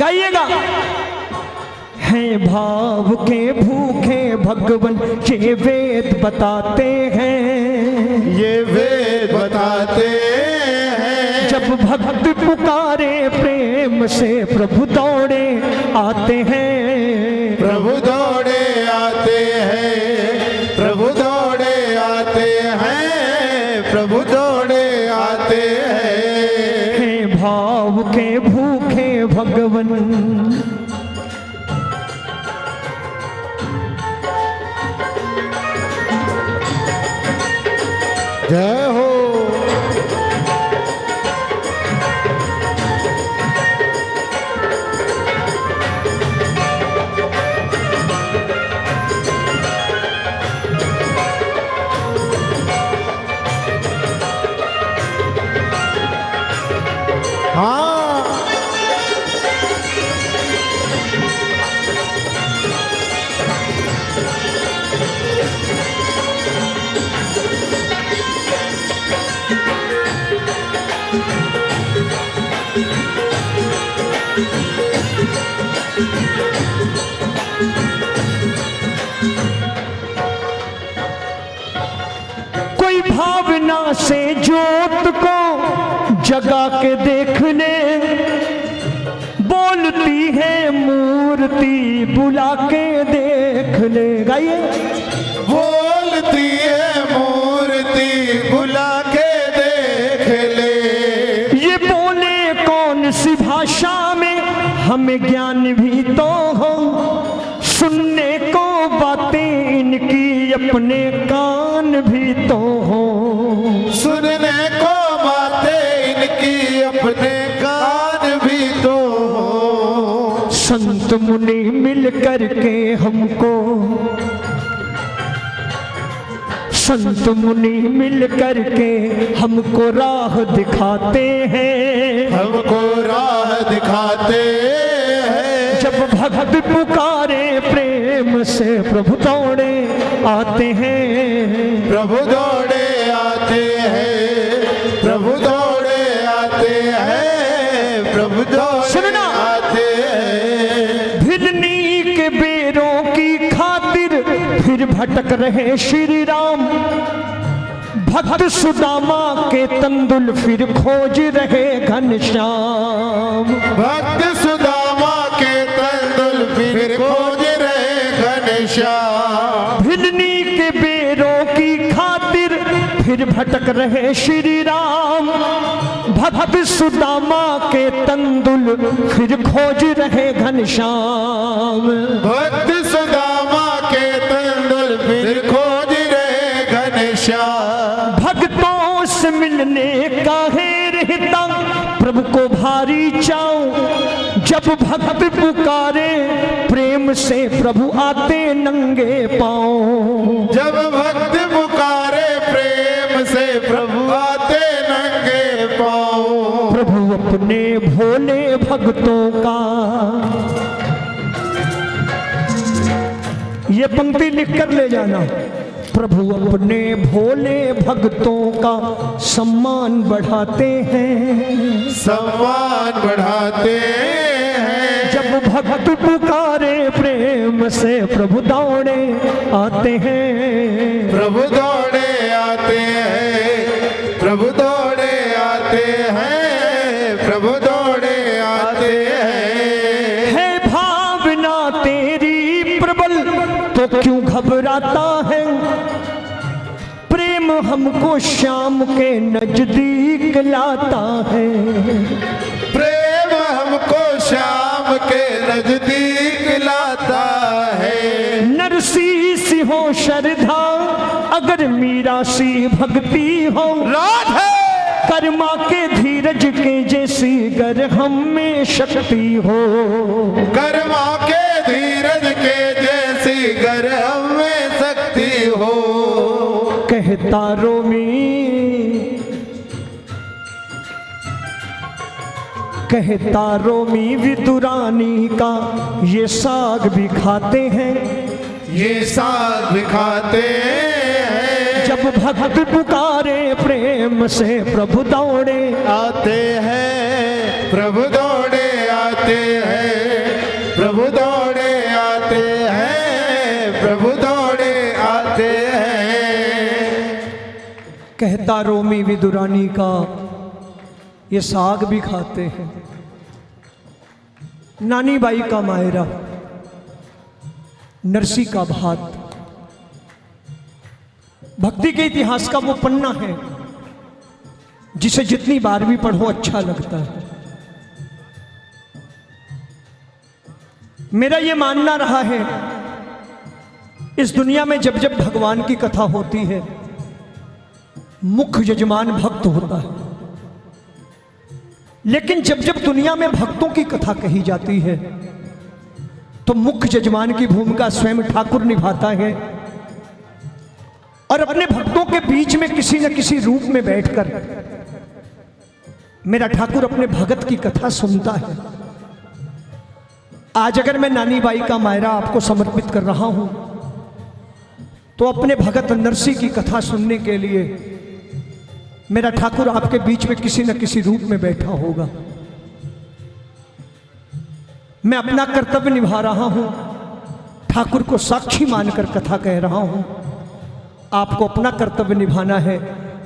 गाइएगा। हैं भाव के भूखे भगवन ये वेद बताते हैं, ये वेद बताते हैं। जब भक्त पुकारे प्रेम से प्रभु दौड़े आते हैं, प्रभु दौड़े आते हैं, प्रभु दौड़े आते हैं, प्रभु दौड़े आते हैं। हैं भाव के भूखे भगवन। जय हो। हाँ, कोई भावना से जोत को जगा के देखने, बोलती है मूर्ति बुला के देख ले। गाइए। बोलती है मूर्ति बुला के देख ले। ये बोले कौन सी भाषा में, हमें ज्ञान भी तो हो, सुनने को बातें इनकी अपने कान भी तो हो, सुनने को बातें इनकी अपने कान भी तो हो। संत मुनि मिल करके हमको, संत मुनि मिल करके हमको राह दिखाते हैं, हमको राह दिखाते हैं। जब भक्त पुकारे प्रेम से प्रभु दौड़े आते हैं, प्रभु दौड़े आते हैं, प्रभु दौड़े आते हैं, प्रभु दौड़े आते हैं। भिलनी के बेरों की खातिर फिर भटक रहे श्री राम, भक्त सुदामा के तंदुल फिर खोज रहे घनश्याम। भक्त सुदामा के तंदुल फिर खोज रहे घनश्याम। भिलनी के बेरों की खातिर फिर भटक रहे श्री राम, भक्त सुदामा के तंदुल फिर खोज रहे घनश्याम। भक्त सुदामा के तंदुल फिर खोज रहे घनश्याम। भक्तों से मिलने का है रहता प्रभु को भारी चाव, जब भक्त पुकारे प्रेम से प्रभु आते नंगे पांव। जब भक्त पुकारे प्रेम से प्रभु आते नंगे पाँव। प्रभु अपने भोले भक्तों का, ये पंक्ति लिख कर ले जाना। प्रभु अपने भोले भक्तों का सम्मान बढ़ाते हैं, सम्मान बढ़ाते हैं। जब भक्त पुकारे प्रेम से प्रभु दौड़े आते हैं, प्रभु दौड़े आते हैं, प्रभु दौड़े आते हैं, प्रभु दौड़े आते हैं। है भावना तेरी प्रबल तो क्यों घबराता है, प्रेम हमको श्याम के नजदीक लाता है। प्रेम हमको श्याम के नजदीक लाता है। नरसी सी हो श्रद्धा अगर मीरा सी भक्ति हो, राधे कर्मा के धीरज के जैसी गर हम में शक्ति हो। कर्मा के धीरज के जैसी गर हम में शक्ति हो। कहता रोमी, कहता रोमी विदुरानी का ये साग भी खाते हैं, ये साग भी खाते हैं। जब भक्त पुकारे प्रेम से प्रभु दौड़े आते हैं, प्रभु दौड़े आते हैं, कहता रोमी विदुरानी का ये साग भी खाते हैं। नानी बाई का मायरा, नरसी का भात, भक्ति के इतिहास का वो पन्ना है जिसे जितनी बार भी पढ़ो अच्छा लगता है। मेरा ये मानना रहा है इस दुनिया में जब जब भगवान की कथा होती है मुख्य यजमान भक्त होता है, लेकिन जब जब दुनिया में भक्तों की कथा कही जाती है तो मुख्य यजमान की भूमिका स्वयं ठाकुर निभाता है और अपने भक्तों के बीच में किसी न किसी रूप में बैठकर मेरा ठाकुर अपने भगत की कथा सुनता है। आज अगर मैं नानी बाई का मायरा आपको समर्पित कर रहा हूं तो अपने भगत नरसी की कथा सुनने के लिए मेरा ठाकुर आपके बीच में किसी न किसी रूप में बैठा होगा। मैं अपना कर्तव्य निभा रहा हूं, ठाकुर को साक्षी मानकर कथा कह रहा हूं। आपको अपना कर्तव्य निभाना है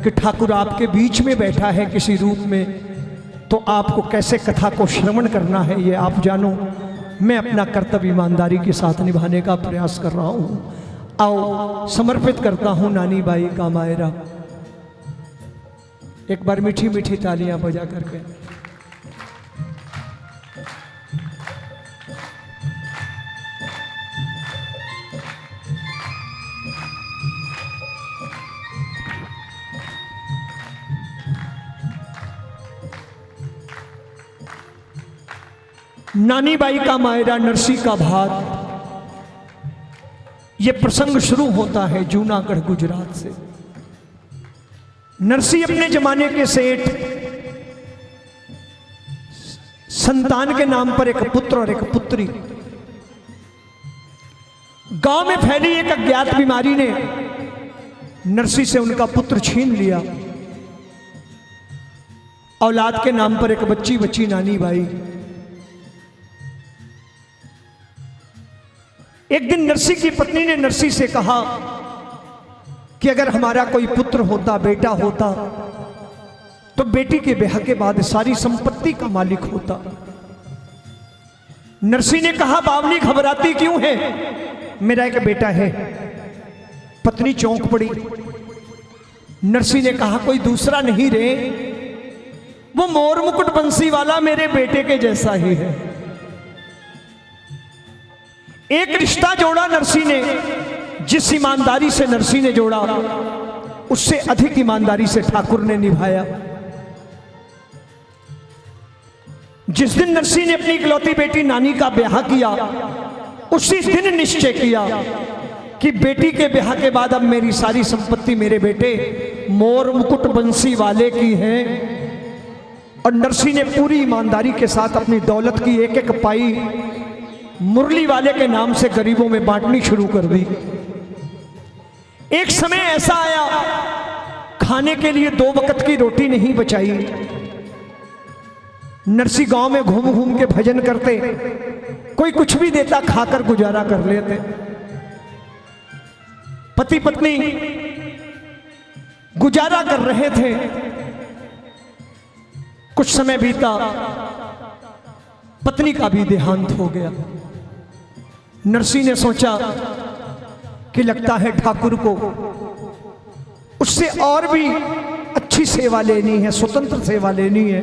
कि ठाकुर आपके बीच में बैठा है किसी रूप में, तो आपको कैसे कथा को श्रवण करना है ये आप जानो। मैं अपना कर्तव्य ईमानदारी के साथ निभाने का प्रयास कर रहा हूं। आओ समर्पित करता हूं नानी बाई का मायरा। एक बार मीठी मीठी तालियां बजा करके। नानी बाई का मायरा, नरसी का भात, ये प्रसंग शुरू होता है जूनागढ़ गुजरात से। नरसी अपने जमाने के सेठ, संतान के नाम पर एक पुत्र और एक पुत्री। गांव में फैली एक अज्ञात बीमारी ने नरसी से उनका पुत्र छीन लिया। औलाद के नाम पर एक बच्ची बची नानी बाई। एक दिन नरसी की पत्नी ने नरसी से कहा कि अगर हमारा कोई पुत्र होता, बेटा होता, तो बेटी के ब्याह के बाद सारी संपत्ति का मालिक होता। नरसी ने कहा बावली घबराती क्यों है, मेरा एक बेटा है। पत्नी चौंक पड़ी। नरसी ने कहा कोई दूसरा नहीं रे, वो मोर मुकुट बंसी वाला मेरे बेटे के जैसा ही है। एक रिश्ता जोड़ा नरसी ने, जिस ईमानदारी से नरसी ने जोड़ा उससे अधिक ईमानदारी से ठाकुर ने निभाया। जिस दिन नरसी ने अपनी इकलौती बेटी नानी का ब्याह किया, उसी दिन निश्चय किया कि बेटी के ब्याह के बाद अब मेरी सारी संपत्ति मेरे बेटे मोर मुकुट बंसी वाले की है। और नरसी ने पूरी ईमानदारी के साथ अपनी दौलत की एक एक पाई मुरली वाले के नाम से गरीबों में बांटनी शुरू कर दी। एक समय ऐसा आया, खाने के लिए 2 वक्त की रोटी नहीं बचाई। नरसी गांव में घूम घूम के भजन करते, कोई कुछ भी देता खाकर गुजारा कर लेते। पति पत्नी गुजारा कर रहे थे। कुछ समय बीता, पत्नी का भी देहांत हो गया। नरसी ने सोचा कि लगता है ठाकुर को उससे और भी अच्छी सेवा लेनी है, स्वतंत्र सेवा लेनी है,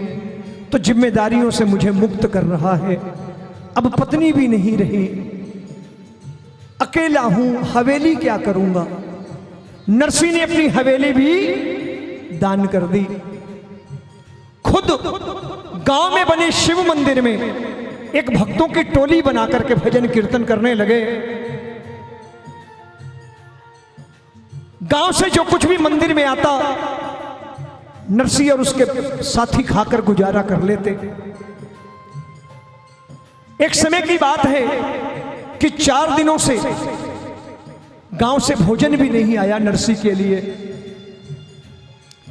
तो जिम्मेदारियों से मुझे मुक्त कर रहा है। अब पत्नी भी नहीं रही, अकेला हूं, हवेली क्या करूंगा। नरसी ने अपनी हवेली भी दान कर दी। खुद गांव में बने शिव मंदिर में एक भक्तों की टोली बना करके भजन कीर्तन करने लगे। गांव से जो कुछ भी मंदिर में आता, नरसी और उसके साथी खाकर गुजारा कर लेते। एक समय की बात है कि 4 दिनों से गांव से भोजन भी नहीं आया नरसी के लिए।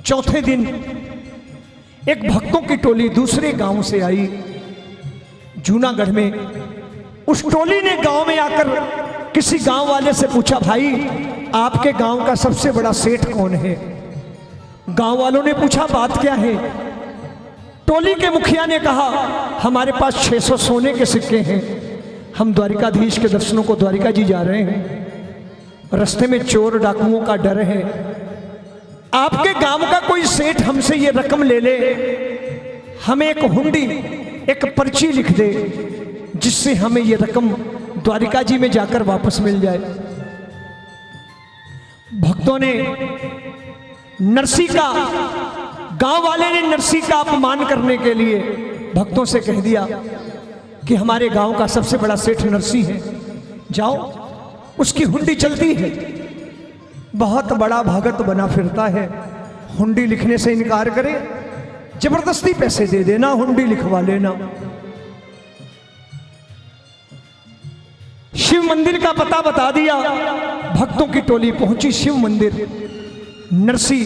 चौथे दिन एक भक्तों की टोली दूसरे गांव से आई जूनागढ़ में। उस टोली ने गांव में आकर किसी गांव वाले से पूछा, भाई आपके गांव का सबसे बड़ा सेठ कौन है। गांव वालों ने पूछा बात क्या है। टोली के मुखिया ने कहा हमारे पास 600 सोने के सिक्के हैं, हम द्वारिकाधीश के दर्शनों को द्वारिका जी जा रहे हैं, रास्ते में चोर डाकुओं का डर है, आपके गांव का कोई सेठ हमसे ये रकम ले ले, हमें एक हुंडी एक पर्ची लिख दे जिससे हमें ये रकम द्वारिका जी में जाकर वापस मिल जाए। भक्तों ने नरसी का, गांव वाले ने नरसी का अपमान करने के लिए भक्तों से कह दिया कि हमारे गांव का सबसे बड़ा सेठ नरसी है, जाओ उसकी हुंडी चलती है। बहुत बड़ा भगत बना फिरता है, हुंडी लिखने से इनकार करे, जबरदस्ती पैसे दे देना, हुंडी लिखवा लेना। शिव मंदिर का पता बता दिया, भक्तों की टोली पहुंची शिव मंदिर। नरसी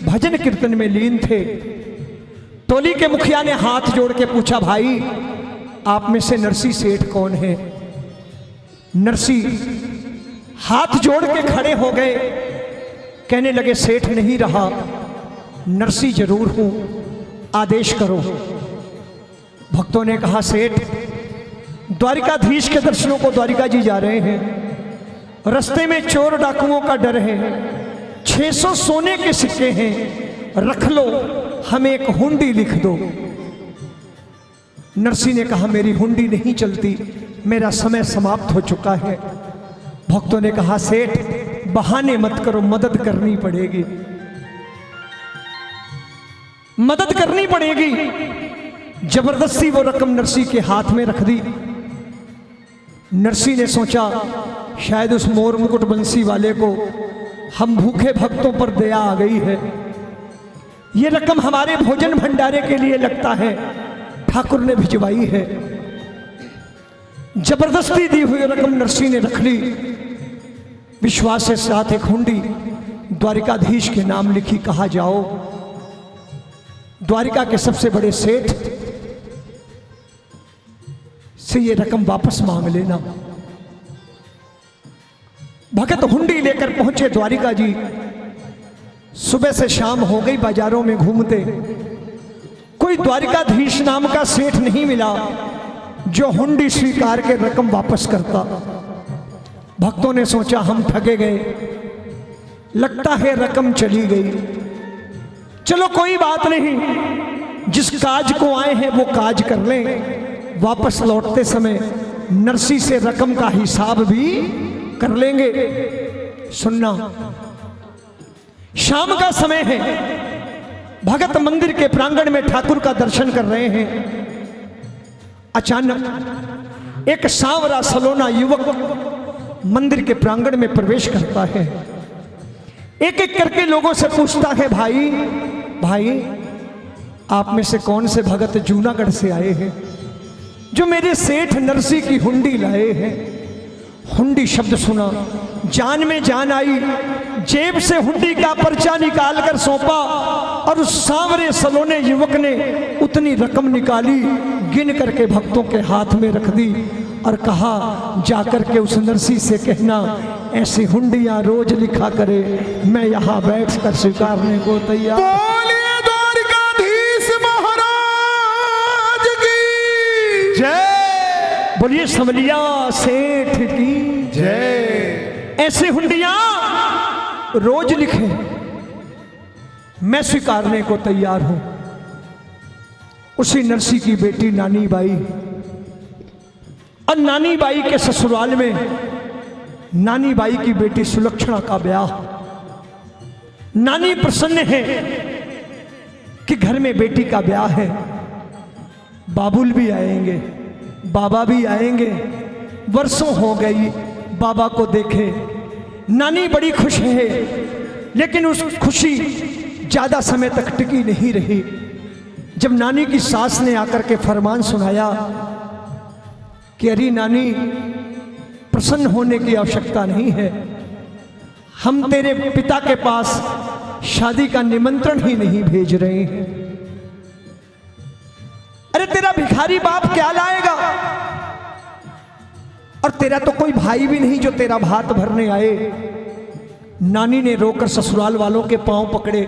भजन कीर्तन में लीन थे। टोली के मुखिया ने हाथ जोड़ के पूछा, भाई आप में से नरसी सेठ कौन है? नरसी हाथ जोड़ के खड़े हो गए, कहने लगे सेठ नहीं रहा, नरसी जरूर हूं, आदेश करो। भक्तों ने कहा सेठ द्वारिकाधीश के दर्शनों को द्वारिका जी जा रहे हैं, रास्ते में चोर डाकुओं का डर है, 600 सोने के सिक्के हैं, रख लो, हमें एक हुंडी लिख दो। नरसी ने कहा मेरी हुंडी नहीं चलती, मेरा समय समाप्त हो चुका है। भक्तों ने कहा सेठ बहाने मत करो, मदद करनी पड़ेगी, मदद करनी पड़ेगी। जबरदस्ती वो रकम नरसी के हाथ में रख दी। नरसी ने सोचा शायद उस मोर मुकुट बंसी वाले को हम भूखे भक्तों पर दया आ गई है, ये रकम हमारे भोजन भंडारे के लिए लगता है, ठाकुर ने भिजवाई है। जबरदस्ती दी हुई रकम नरसी ने रख ली। विश्वास के साथ एक हुंडी द्वारिकाधीश के नाम लिखी, कहा जाओ द्वारिका के सबसे बड़े सेठ से ये रकम वापस मांग लेना। भगत हुंडी लेकर पहुंचे द्वारिका जी। सुबह से शाम हो गई, बाजारों में घूमते, कोई द्वारिकाधीश नाम का सेठ नहीं मिला जो हुंडी स्वीकार के रकम वापस करता। भक्तों ने सोचा हम ठगे गए, लगता है रकम चली गई। चलो कोई बात नहीं, जिस काज को आए हैं वो काज कर लें। वापस लौटते समय नरसी से रकम का हिसाब भी कर लेंगे। सुनना, शाम का समय है, भगत मंदिर के प्रांगण में ठाकुर का दर्शन कर रहे हैं। अचानक एक सांवरा सलोना युवक मंदिर के प्रांगण में प्रवेश करता है। एक एक करके लोगों से पूछता है, भाई भाई आप में से कौन से भगत जूनागढ़ से आए हैं जो मेरे सेठ नरसी की हुंडी लाए हैं? हुंडी शब्द सुना, जान में जान आई, जेब से हुंडी का पर्चा निकाल कर सौंपा और उस सांवरे सलोने युवक ने उतनी रकम निकाली, गिन करके भक्तों के हाथ में रख दी और कहा जाकर के उस नरसी से कहना ऐसी हुंडियां रोज लिखा करे, मैं यहां बैठ कर स्वीकारने को तैयार। बोलिए द्वारिकाधीश महाराज की जय, बोलिए समलिया सेठ की जय। ऐसे हुंडियां रोज लिखे, मैं स्वीकारने को तैयार हूं। उसी नरसी की बेटी नानी बाई, और नानी बाई के ससुराल में नानी बाई की बेटी सुलक्षणा का ब्याह। नानी प्रसन्न है कि घर में बेटी का ब्याह है, बाबुल भी आएंगे, बाबा भी आएंगे। वर्षों हो गई बाबा को देखे, नानी बड़ी खुश है, लेकिन उस खुशी ज्यादा समय तक टिकी नहीं रही। जब नानी की सास ने आकर के फरमान सुनाया कि अरे नानी प्रसन्न होने की आवश्यकता नहीं है, हम तेरे पिता के पास शादी का निमंत्रण ही नहीं भेज रहे हैं। अरे तेरा भिखारी बाप क्या लाएगा, और तेरा तो कोई भाई भी नहीं जो तेरा भात भरने आए। नानी ने रोकर ससुराल वालों के पांव पकड़े,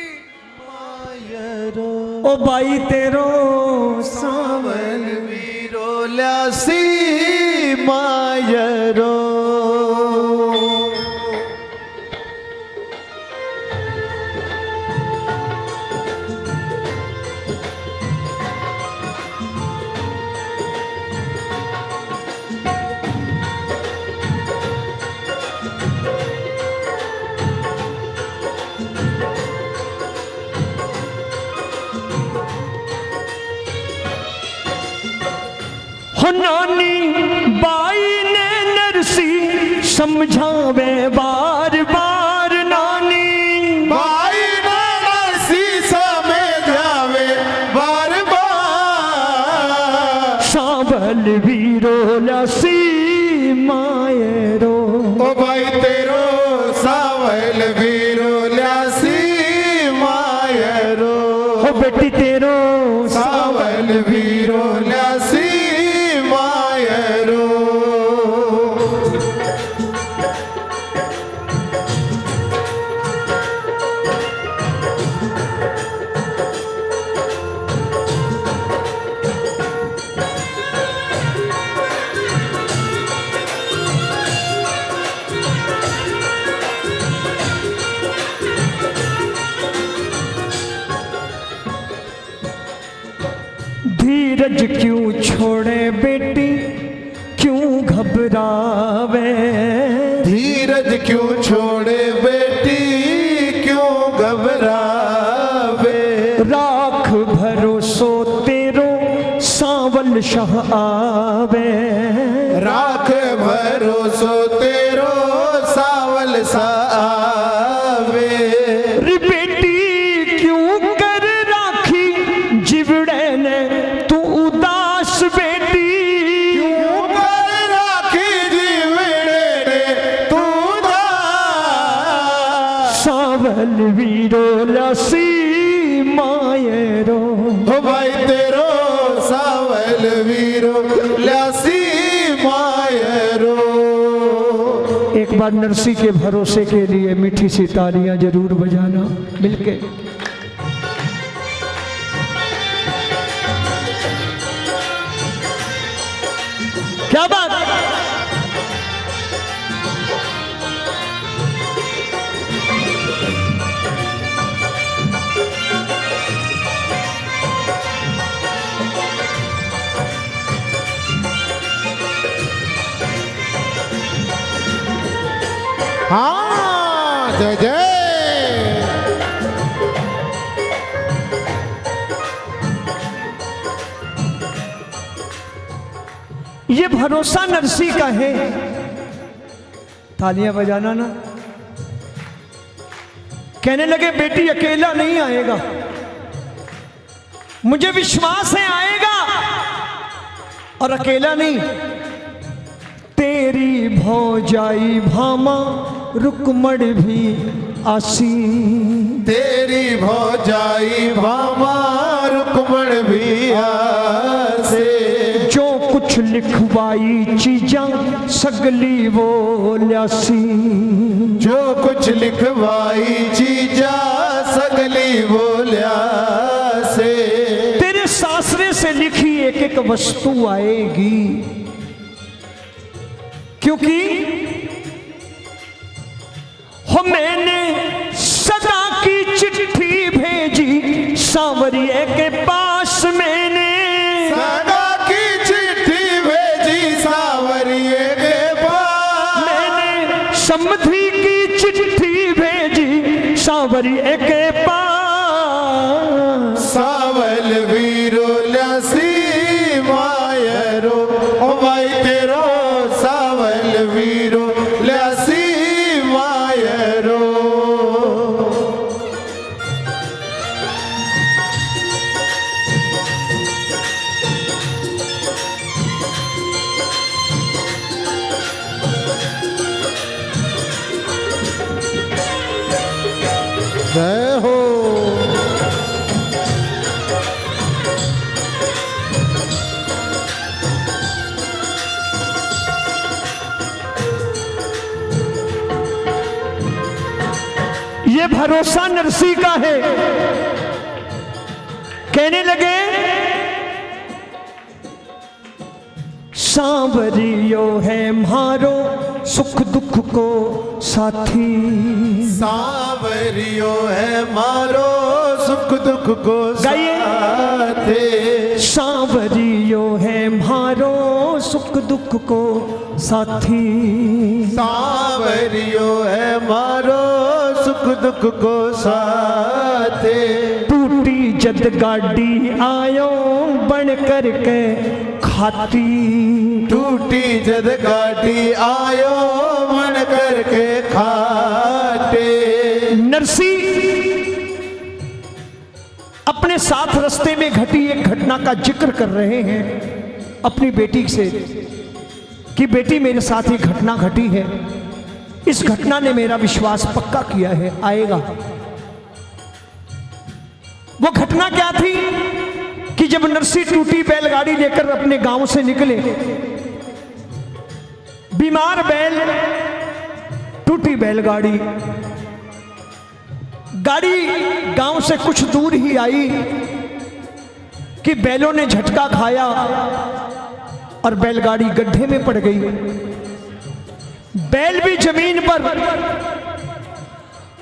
मायरो ओ भाई तेरो सावल वीरो ल्यासी मायरो। हो नानी बाई ने नरसी समझावे बार बार नानी भाई नरसी समझावे बार बार। सावल वीरो ल्यासी मायरो ओ भाई तेरो सावल वीरो ल्यासी मायरो। हो बेटी तेरो सावल वीरो ल्यासी मायरो। धीरज क्यों छोड़े बेटी क्यों घबरावे धीरज क्यों छोड़े बेटी क्यों घबरावे। राख भरोसो तेरो सावल शाह आवे राख भरोसो तेरो सावल सावे। रे बेटी क्यों कर राखी जिवड़े ने तू उदास बेटी क्यों कर राखी जीवड़े ने तू दास। सावल वीरो ल्यासी मायरो हो भाई तेरो सावल वीरो ल्यासी मायरो। एक बार नरसी के भरोसे के लिए मीठी सी तालियां जरूर बजाना मिलके। क्या बात। हाँ जय जय। ये भरोसा नरसी का है। तालियां बजाना ना। कहने लगे बेटी अकेला नहीं आएगा, मुझे विश्वास है आएगा। और अकेला नहीं, तेरी भौजाई भामा रुकमण भी आसी। तेरी भौजाई भामा रुकमण भी आसे। जो कुछ लिखवाई चीजा सगली वो ल्यासी। जो कुछ लिखवाई चीजा सगली वो ल्यासे। तेरे सासरे से लिखी एक एक वस्तु आएगी, क्योंकि हो मैंने सदा की चिट्ठी भेजी सांवरिये के पास। मैंने सदा की चिट्ठी भेजी सांवरिये के पास। मैंने समधी की चिट्ठी भेजी सांवरिये के पास। सावल वीरो ल्यासी मायरो। ओ भाई तेरो सावल वीरो ल्यासी मायरो। जय हो। ये भरोसा नरसी का है। कहने लगे सांवरियो है मारो सुख दुख को साथी। सांवरियो है मारो सुख दुख को गाइए। साथे। सांवरियो है मारो सुख दुख को साथी। सांवरियो है मारो सुख दुख को साथे। टूटी जद गाड़ी आयो बन करके खाती। टूटी जद गाड़ी आयो मन करके खाटे। नरसी अपने साथ रास्ते में घटी एक घटना का जिक्र कर रहे हैं अपनी बेटी से कि बेटी मेरे साथ एक घटना घटी है, इस घटना ने मेरा विश्वास पक्का किया है आएगा। वो घटना क्या थी कि जब नरसी टूटी बैलगाड़ी लेकर अपने गांव से निकले, बीमार बैल, टूटी बैलगाड़ी, गाड़ी गांव से कुछ दूर ही आई कि बैलों ने झटका खाया और बैलगाड़ी गड्ढे में पड़ गई। बैल भी जमीन पर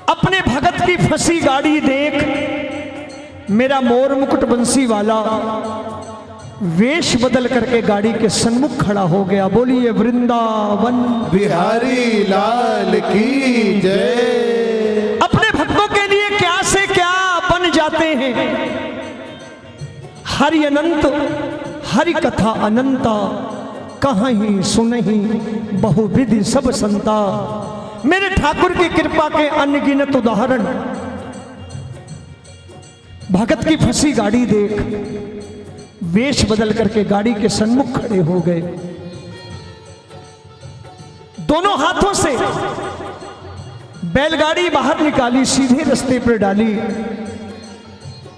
अपने भगत की फंसी गाड़ी देख मेरा मोर मुकुट बंसी वाला वेश बदल करके गाड़ी के सन्मुख खड़ा हो गया। बोलिए वृंदावन बिहारी लाल की जय। अपने भक्तों के लिए क्या से क्या बन जाते हैं। हरि अनंत हरि कथा अनंता, कहाँ ही सुनहि बहुविधि सब संता। मेरे ठाकुर की कृपा के अनगिनत उदाहरण। भगत की फंसी गाड़ी देख वेश बदल करके गाड़ी के सन्मुख खड़े हो गए, दोनों हाथों से बैलगाड़ी बाहर निकाली, सीधे रास्ते पर डाली।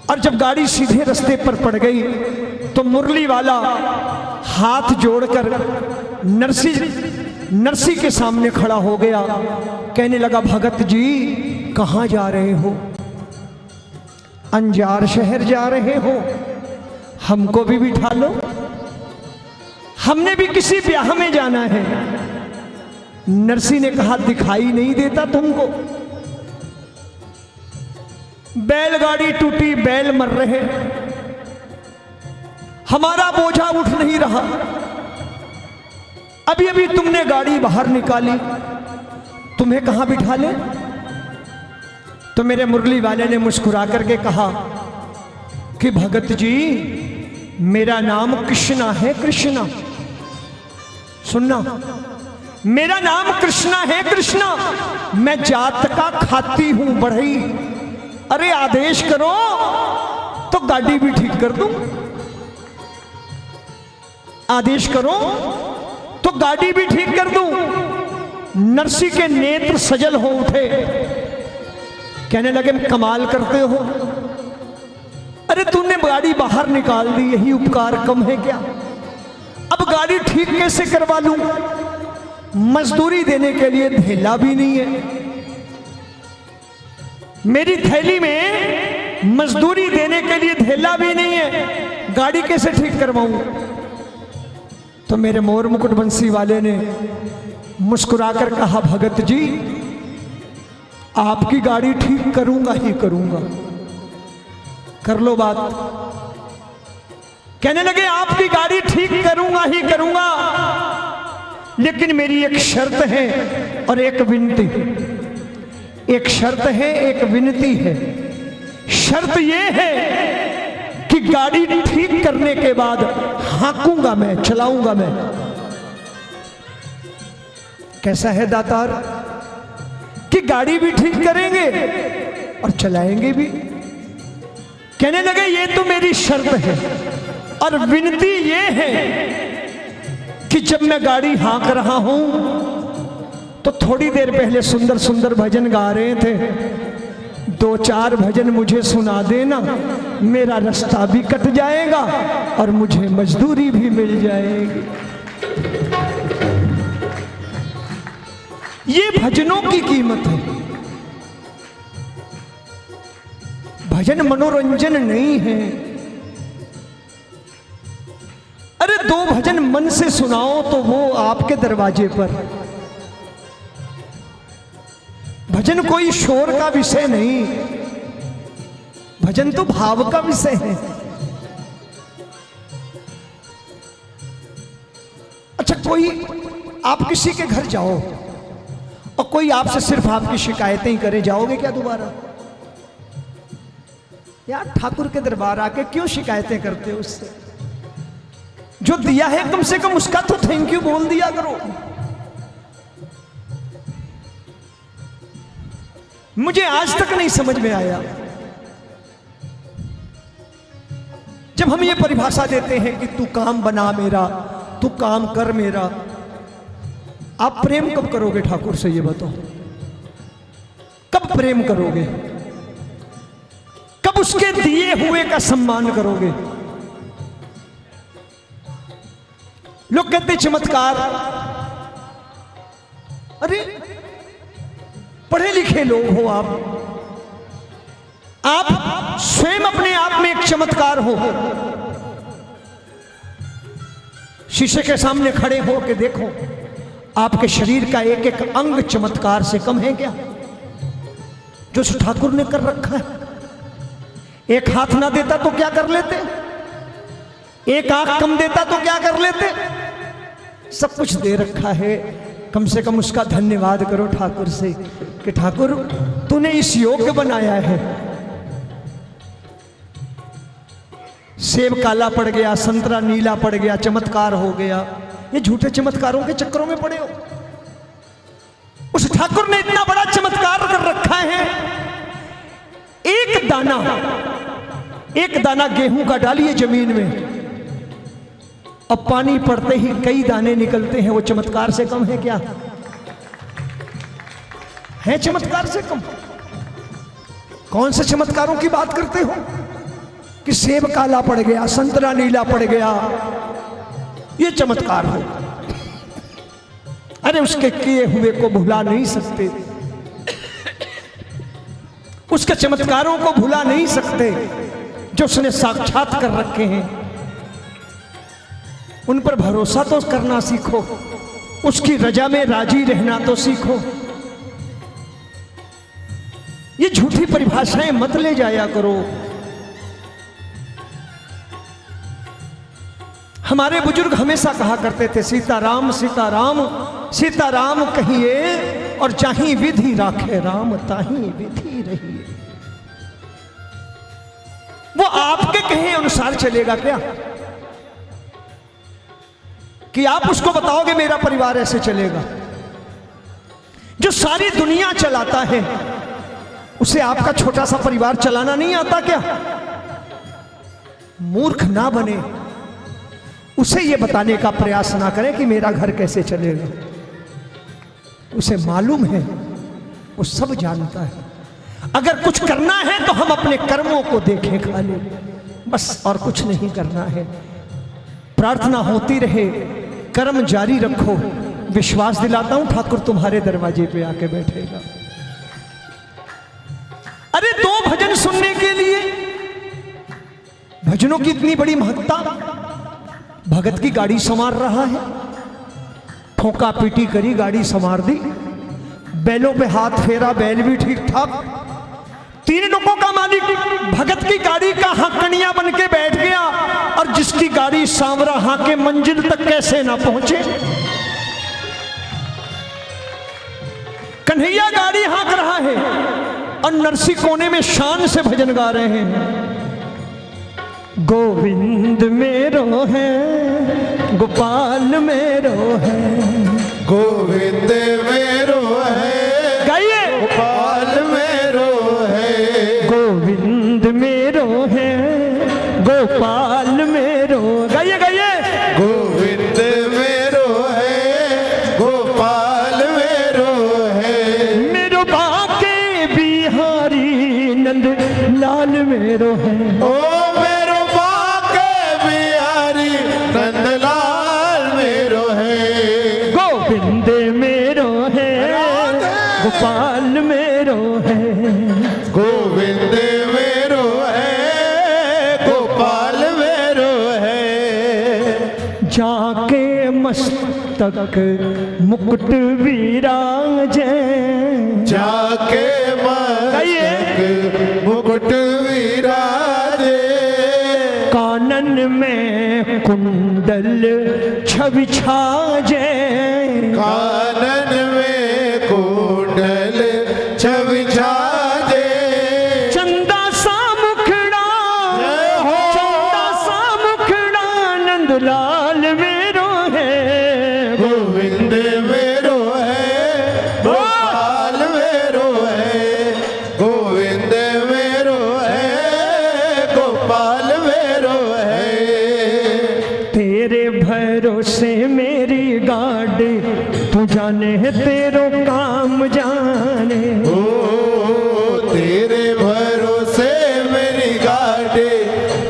और जब गाड़ी सीधे रास्ते पर पड़ गई तो मुरली वाला हाथ जोड़कर नरसी के सामने खड़ा हो गया। कहने लगा भगत जी कहां जा रहे हो? अंजार शहर जा रहे हो? हमको भी बिठा लो, हमने भी किसी ब्याह में जाना है। नरसी ने कहा दिखाई नहीं देता तुमको? बैलगाड़ी टूटी, बैल मर रहे, हमारा बोझा उठ नहीं रहा। अभी अभी तुमने गाड़ी बाहर निकाली, तुम्हें कहां बिठा ले? तो मेरे मुरली वाले ने मुस्कुरा करके कहा कि भगत जी मेरा नाम कृष्णा है। कृष्णा सुनना, मेरा नाम कृष्णा है। कृष्णा मैं जात का खाती हूं बढ़ई। अरे आदेश करो तो गाड़ी भी ठीक कर दूं, आदेश करो तो गाड़ी भी ठीक कर दूं। नरसी के नेत्र सजल हो उठे, कहने लगे कमाल करते हो। अरे तूने गाड़ी बाहर निकाल दी, यही उपकार कम है क्या? अब गाड़ी ठीक कैसे करवा लूं? मजदूरी देने के लिए धेला भी नहीं है, मेरी थैली में मजदूरी देने के लिए धेला भी नहीं है, गाड़ी कैसे ठीक करवाऊं? तो मेरे मोर मुकुट बंसी वाले ने मुस्कुराकर कहा भगत जी आपकी गाड़ी ठीक करूंगा ही करूंगा, कर लो बात। कहने लगे आपकी गाड़ी ठीक करूंगा ही करूंगा, लेकिन मेरी एक शर्त है और एक विनती। एक शर्त है, एक विनती है। शर्त यह है कि गाड़ी ठीक करने के बाद हाँकूंगा मैं, चलाऊंगा मैं। कैसा है दातार कि गाड़ी भी ठीक करेंगे और चलाएंगे भी। कहने लगे ये तो मेरी शर्त है और विनती ये है कि जब मैं गाड़ी हाँक रहा हूं तो थोड़ी देर पहले सुंदर सुंदर भजन गा रहे थे, 2-4 भजन मुझे सुना देना, मेरा रास्ता भी कट जाएगा और मुझे मजदूरी भी मिल जाएगी। ये भजनों की कीमत है। भजन मनोरंजन नहीं है, अरे 2 भजन मन से सुनाओ तो वो आपके दरवाजे पर। भजन कोई शोर का विषय नहीं, भजन तो भाव का विषय है। अच्छा, कोई आप किसी के घर जाओ और कोई आपसे सिर्फ आपकी शिकायतें ही करे, जाओगे क्या दोबारा? यार ठाकुर के दरबार आके क्यों शिकायतें करते हो उससे? जो दिया है कम से कम उसका तो थैंक यू बोल दिया करो। मुझे आज तक नहीं समझ में आया, जब हम ये परिभाषा देते हैं कि तू काम बना मेरा, तू काम कर मेरा, आप प्रेम कब करोगे ठाकुर से? ये बताओ, कब प्रेम करोगे? कब उसके दिए हुए का सम्मान करोगे? लोग कहते चमत्कार, अरे पढ़े लिखे लोग हो आप स्वयं अपने आप में एक चमत्कार हो। शीशे के सामने खड़े हो के देखो, आपके शरीर का एक एक अंग चमत्कार से कम है क्या जो उस ठाकुर ने कर रखा है? एक हाथ ना देता तो क्या कर लेते? एक आंख कम देता तो क्या कर लेते? सब कुछ दे रखा है, कम से कम उसका धन्यवाद करो ठाकुर से कि ठाकुर तूने इस योग्य बनाया है। सेब काला पड़ गया, संतरा नीला पड़ गया, चमत्कार हो गया। ये झूठे चमत्कारों के चक्करों में पड़े हो। उस ठाकुर ने इतना बड़ा चमत्कार कर रखा है। एक दाना गेहूं का डालिए जमीन में, अब पानी पड़ते ही कई दाने निकलते हैं। वो चमत्कार से कम है क्या? है चमत्कार से कम? कौन से चमत्कारों की बात करते हो कि सेब काला पड़ गया, संतरा नीला पड़ गया, ये चमत्कार हो? अरे उसके किए हुए को भुला नहीं सकते, उसके चमत्कारों को भुला नहीं सकते जो उसने साक्षात कर रखे हैं। उन पर भरोसा तो करना सीखो, उसकी रजा में राजी रहना तो सीखो। ये झूठी परिभाषाएं मत ले जाया करो। हमारे बुजुर्ग हमेशा कहा करते थे, सीताराम सीताराम सीताराम कहिए और चाही विधि राखे राम, ताही विधि रहिए। वो आपके कहे अनुसार चलेगा क्या? कि आप उसको बताओगे मेरा परिवार ऐसे चलेगा? जो सारी दुनिया चलाता है उसे आपका छोटा सा परिवार चलाना नहीं आता क्या? मूर्ख ना बने, उसे यह बताने का प्रयास ना करें कि मेरा घर कैसे चलेगा। उसे मालूम है, वो सब जानता है। अगर कुछ करना है तो हम अपने कर्मों को देखें खाली, बस, और कुछ नहीं करना है। प्रार्थना होती रहे, कर्म जारी रखो। विश्वास दिलाता हूं ठाकुर तुम्हारे दरवाजे पे आके बैठेगा। अरे 2 भजन सुनने के लिए भजनों की इतनी बड़ी महत्ता। भगत की गाड़ी संवार रहा है, ठोका पीटी करी, गाड़ी संवार दी, बैलों पे हाथ फेरा, बैल भी ठीक ठाक। 3 लोगों का मालिक भगत की गाड़ी का हाकनिया बन के बैठ गया, और जिसकी गाड़ी सांवरा हाके मंजिल तक कैसे ना पहुंचे। कन्हैया गाड़ी हाँक रहा है और नरसी कोने में शान से भजन गा रहे हैं। गोविंद मेरो है, गोपाल मेरो है, गोविंद मेरो है, गाइए, गोपाल मेरो है, गोविंद मेरो है, गोपाल मेरो, गाइए गाइए, गोविंद मेरो है, गोपाल मेरो है, मेरो बाके बिहारी नंद लाल मेरो है। ओ मेरो बाके बिहारी नंदलाल मेरो है, गोविंद मेरो है, गोपाल मेरो है, गोविंद मेरो है, गोपाल मेरो जाके मस्तक मुकुट विराजे, जाके मस्तक मुकुट विराजे, कानन में कुंडल छवि छाजे, कानन में कुंडल छवि छाजे, चंदा सा मुखड़ा, चंदा सा मुखड़ा नंदलाल मेरो है, गोविंद मेरो है, गोपाल मेरो है, गोविंद मेरो है, गोपाल मेरो है। तेरे भरोसे मेरी गाड़ी, तू जाने तेरो काम जाने, तेरे भरोसे मेरी गाड़ी,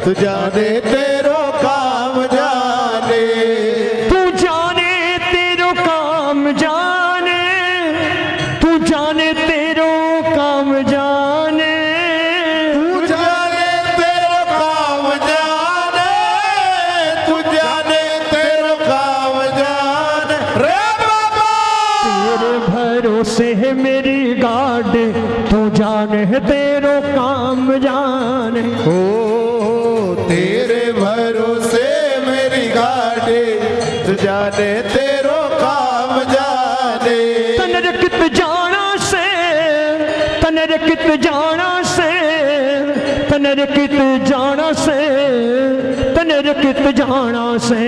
तू जाने तेरो काम जाने, तू जाने तेरो काम जाने, तू जाने तेरो काम जाने, तू जाने तेरो काम जाने, तू जाने तेरो काम जाने रे बाबा। तेरे भरोसे है मेरी गाड़ी, तू जाने तेरो काम जाने, तेरे भरोसे मेरी गाड़ी, तू जाने तेरो काम जाने, तनर कित जाना से, तनर कित जाना से, तनर कित जाना से, तनर कित जाना से,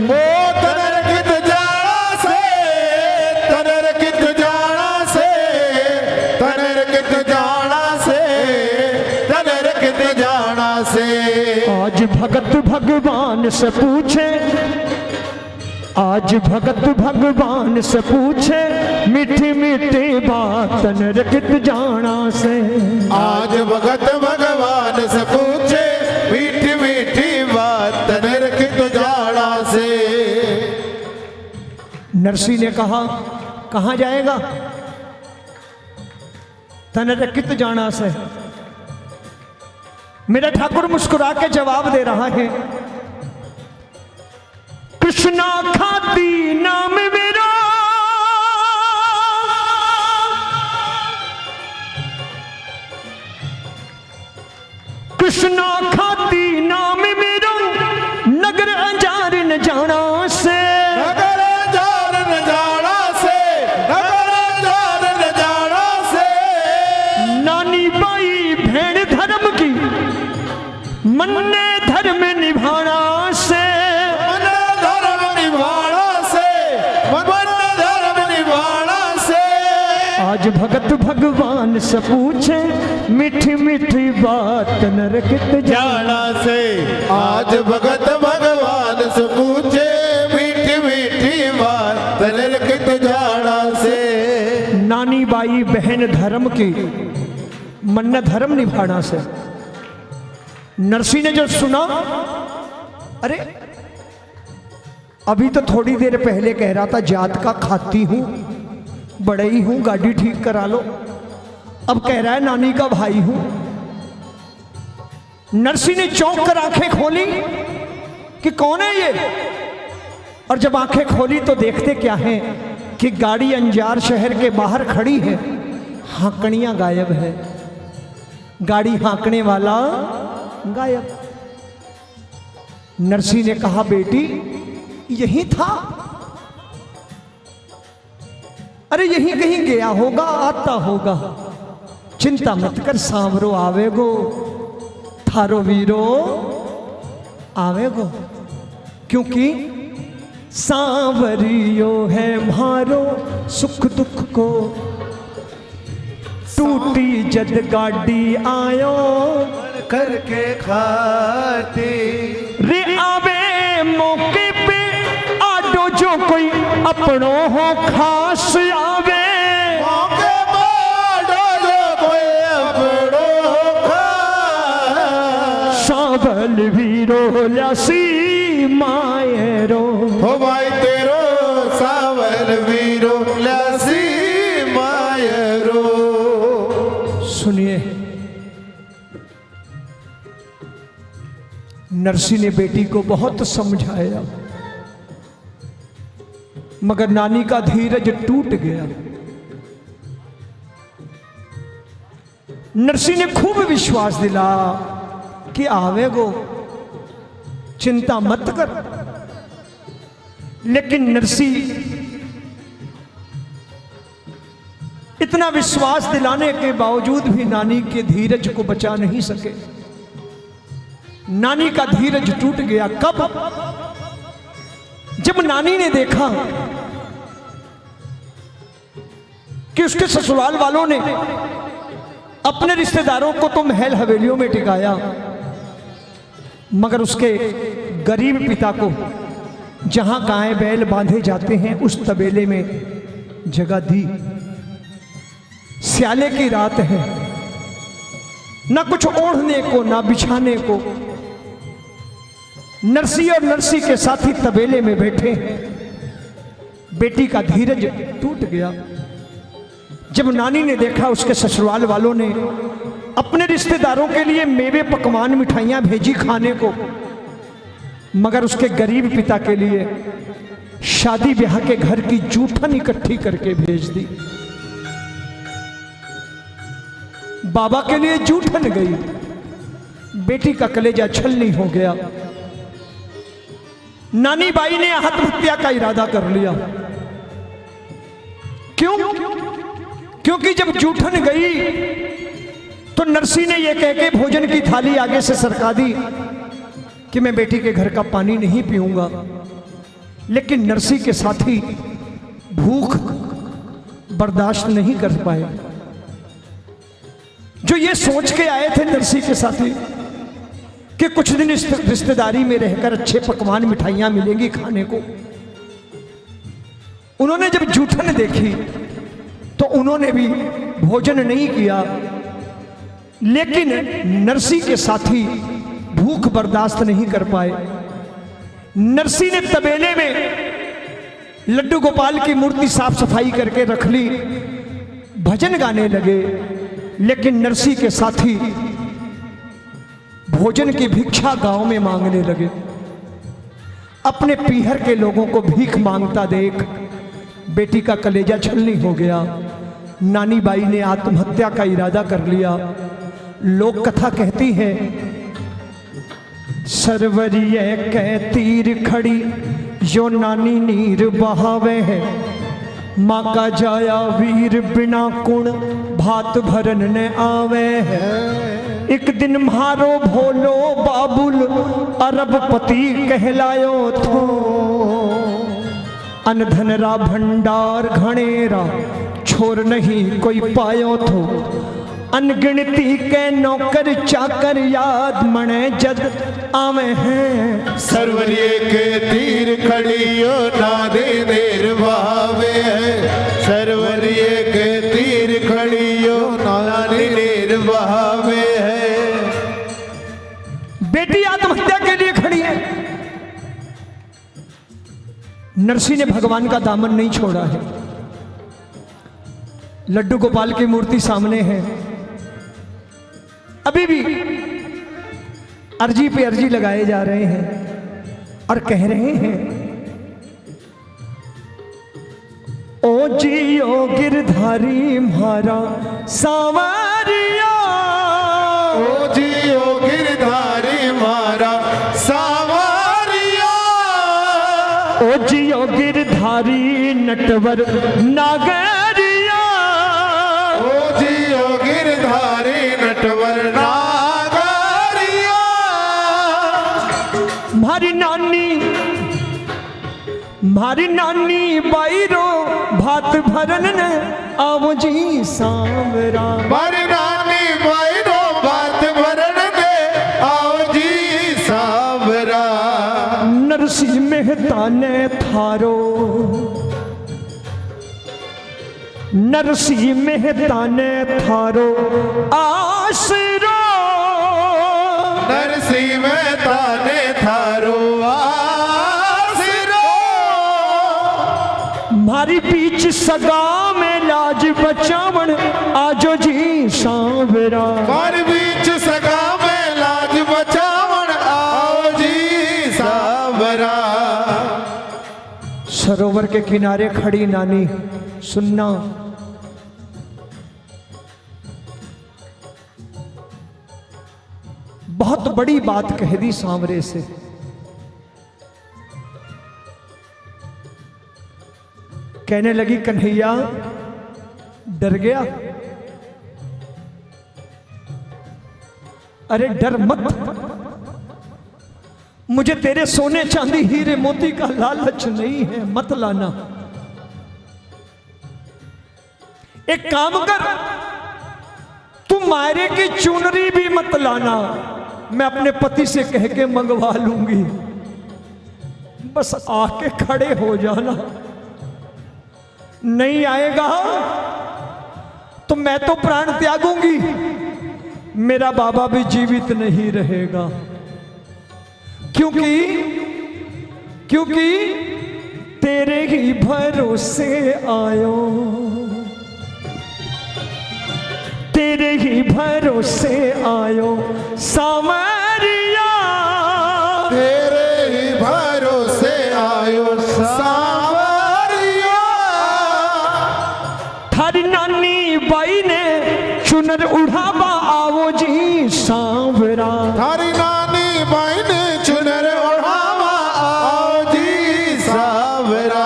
ओ तनर कित जाना से, तनर कित जाना से, तनर कित जाना से, तनर कित जाना से। आज भगत भगवान से पूछे, आज भगत भगवान से पूछे, मीठी मीठी बात तनर कित जाना से, आज भगत भगवान से पूछे, मीठी मीठी बात तनर कित जाना से। नरसी ने कहा कहाँ जाएगा, तनर कित जाना से। मेरा ठाकुर मुस्कुरा के जवाब दे रहा है, कृष्णा खाती नाम मेरा, कृष्णा खाती नाम मेरा, नगर अंजार न जाना से, नगर अंजार न जाना से, नगर अंजार न जाना से। नानी बाई भेड़ धर्म की, मन्ने धर्म निभाना से, मन धर्म निभाना से, मन धर्म निभाना से। आज भगत भगवान से पूछे, मीठी मीठी बात नर कित जाना से। आज भगत भगवान से पूछे, मीठी मीठी बात तनर कित जाना से। नानी बाई बहन धर्म की, मन्ना धर्म निभाना से। नरसी ने जो सुना, अरे अभी तो थोड़ी देर पहले कह रहा था जात का खाती हूं, बड़ई हूं, गाड़ी ठीक करा लो, अब कह रहा है नानी का भाई हूं। नरसी ने चौंक कर आंखें खोली कि कौन है ये, और जब आंखें खोली तो देखते क्या है कि गाड़ी अंजार शहर के बाहर खड़ी है, हाँकड़ियां गायब है, गाड़ी हाँकने वाला गायब। नरसी ने कहा बेटी यही था, अरे यही कहीं गया होगा, आता होगा, चिंता मत कर, सांवरो आवेगो, थारो वीरो आवेगो, क्योंकि सांवरियो है मारो सुख दुख को, टूटी जद गाड़ी आयो करके खाती। रे आवे मौके पे आडो, जो कोई अपनो हो खास आवे, मौके बाडो जो कोई अपनो खास। सावल वीरो ल्यासी मायरो, हो भाई तेरो सावल वीरो लासी मायरो। सुनिए, नरसी ने बेटी को बहुत समझाया, मगर नानी का धीरज टूट गया। नरसी ने खूब विश्वास दिला कि आवेगो, चिंता मत कर। लेकिन नरसी इतना विश्वास दिलाने के बावजूद भी नानी के धीरज को बचा नहीं सके। नानी का धीरज टूट गया। कब? जब नानी ने देखा कि उसके ससुराल वालों ने अपने रिश्तेदारों को तो महल हवेलियों में टिकाया, मगर उसके गरीब पिता को जहां गाय बैल बांधे जाते हैं उस तबेले में जगह दी। स्याले की रात है, ना कुछ ओढ़ने को ना बिछाने को। नरसी और नरसी के साथी तबेले में बैठे हैं। बेटी का धीरज टूट गया। जब नानी ने देखा उसके ससुराल वालों ने अपने रिश्तेदारों के लिए मेवे पकवान मिठाइयां भेजी खाने को, मगर उसके गरीब पिता के लिए शादी ब्याह के घर की जूठन इकट्ठी करके भेज दी। बाबा के लिए जूठन गई। बेटी का कलेजा छलनी हो गया। नानी बाई ने आत्महत्या का इरादा कर लिया। क्यों? क्योंकि जब जूठन गई तो नरसी ने यह कह के भोजन की थाली आगे से सरका दी कि मैं बेटी के घर का पानी नहीं पीऊंगा। लेकिन नरसी के साथी भूख बर्दाश्त नहीं कर पाए। जो ये सोच के आए थे नरसी के साथी कि कुछ दिन इस रिश्तेदारी में रहकर अच्छे पकवान मिठाइयां मिलेंगी खाने को, उन्होंने जब जूठन देखी तो उन्होंने भी भोजन नहीं किया। लेकिन नरसी के साथी भूख बर्दाश्त नहीं कर पाए। नरसी ने तबेले में लड्डू गोपाल की मूर्ति साफ सफाई करके रख ली, भजन गाने लगे। लेकिन नरसी के साथी भोजन की भिक्षा गांव में मांगने लगे। अपने पीहर के लोगों को भीख मांगता देख बेटी का कलेजा छलनी हो गया। नानी बाई ने आत्महत्या का इरादा कर लिया। लोक कथा कहती है, सरवरिय कै तीर खड़ी जो नानी नीर बहावे है, माँ का जाया वीर बिना कुण भात भरन न आवे है। एक दिन म्हारो भोलो बाबुल अरबपति कहलायो थो, अनधनरा भंडार घणेरा छोर नहीं कोई पायो थो। अनगिनती के नौकर चाकर याद मणे जद आवे हैं। सरवरिये के तीर खड़ियो नादे देर बहावे है। सरवरिये के तीर खड़ियो नादे देर बहावे है। बेटी आत्महत्या के लिए खड़ी है। नरसी ने भगवान का दामन नहीं छोड़ा है। लड्डू गोपाल की मूर्ति सामने है। अभी भी अर्जी पे अर्जी लगाए जा रहे हैं और कह रहे हैं, ओ जियो गिरधारी म्हारा सावरिया, ओ जियो गिरधारी म्हारा सावरिया, ओ जियो गिरधारी नटवर नागरिया, ओ जियो गिरधारी नटवर नागरिया। मारी नानी बाईरो भात भरन ने आवो जी सांवरा। मारी नानी बाईरो भात भरन ने आओ जी सांवरा। नरसी मेहता ने थारो, नरसी मेहता ने थारो आसरो, नरसी मेहता ने थारो आसरो। मारी बीच सगा में लाज बचावन आजो जी सांवरा। मारी बीच सगा में लाज बचावन आओ जी सांवरा। सरोवर के किनारे खड़ी नानी, सुनना, बहुत बड़ी बात कह दी सांवरे से। कहने लगी, कन्हैया डर गया? अरे डर मत, मुझे तेरे सोने चांदी हीरे मोती का लालच नहीं है, मत लाना। एक काम कर, तू मायरे की चुनरी भी मत लाना, मैं अपने पति से कह के मंगवा लूंगी, बस आके खड़े हो जाना। नहीं आएगा तो मैं तो प्राण त्यागूंगी, मेरा बाबा भी जीवित नहीं रहेगा। क्योंकि तेरे ही भरोसे आयो, तेरे ही भरोसे आयो सांवरिया, तेरे ही भरोसे आयो सांवरिया। थारी नानी बाई ने चुनर उड़ावा, आओ जी सांवरा। थारी नानी बाई ने चुनर उड़ावा, आओ जी सांवरा।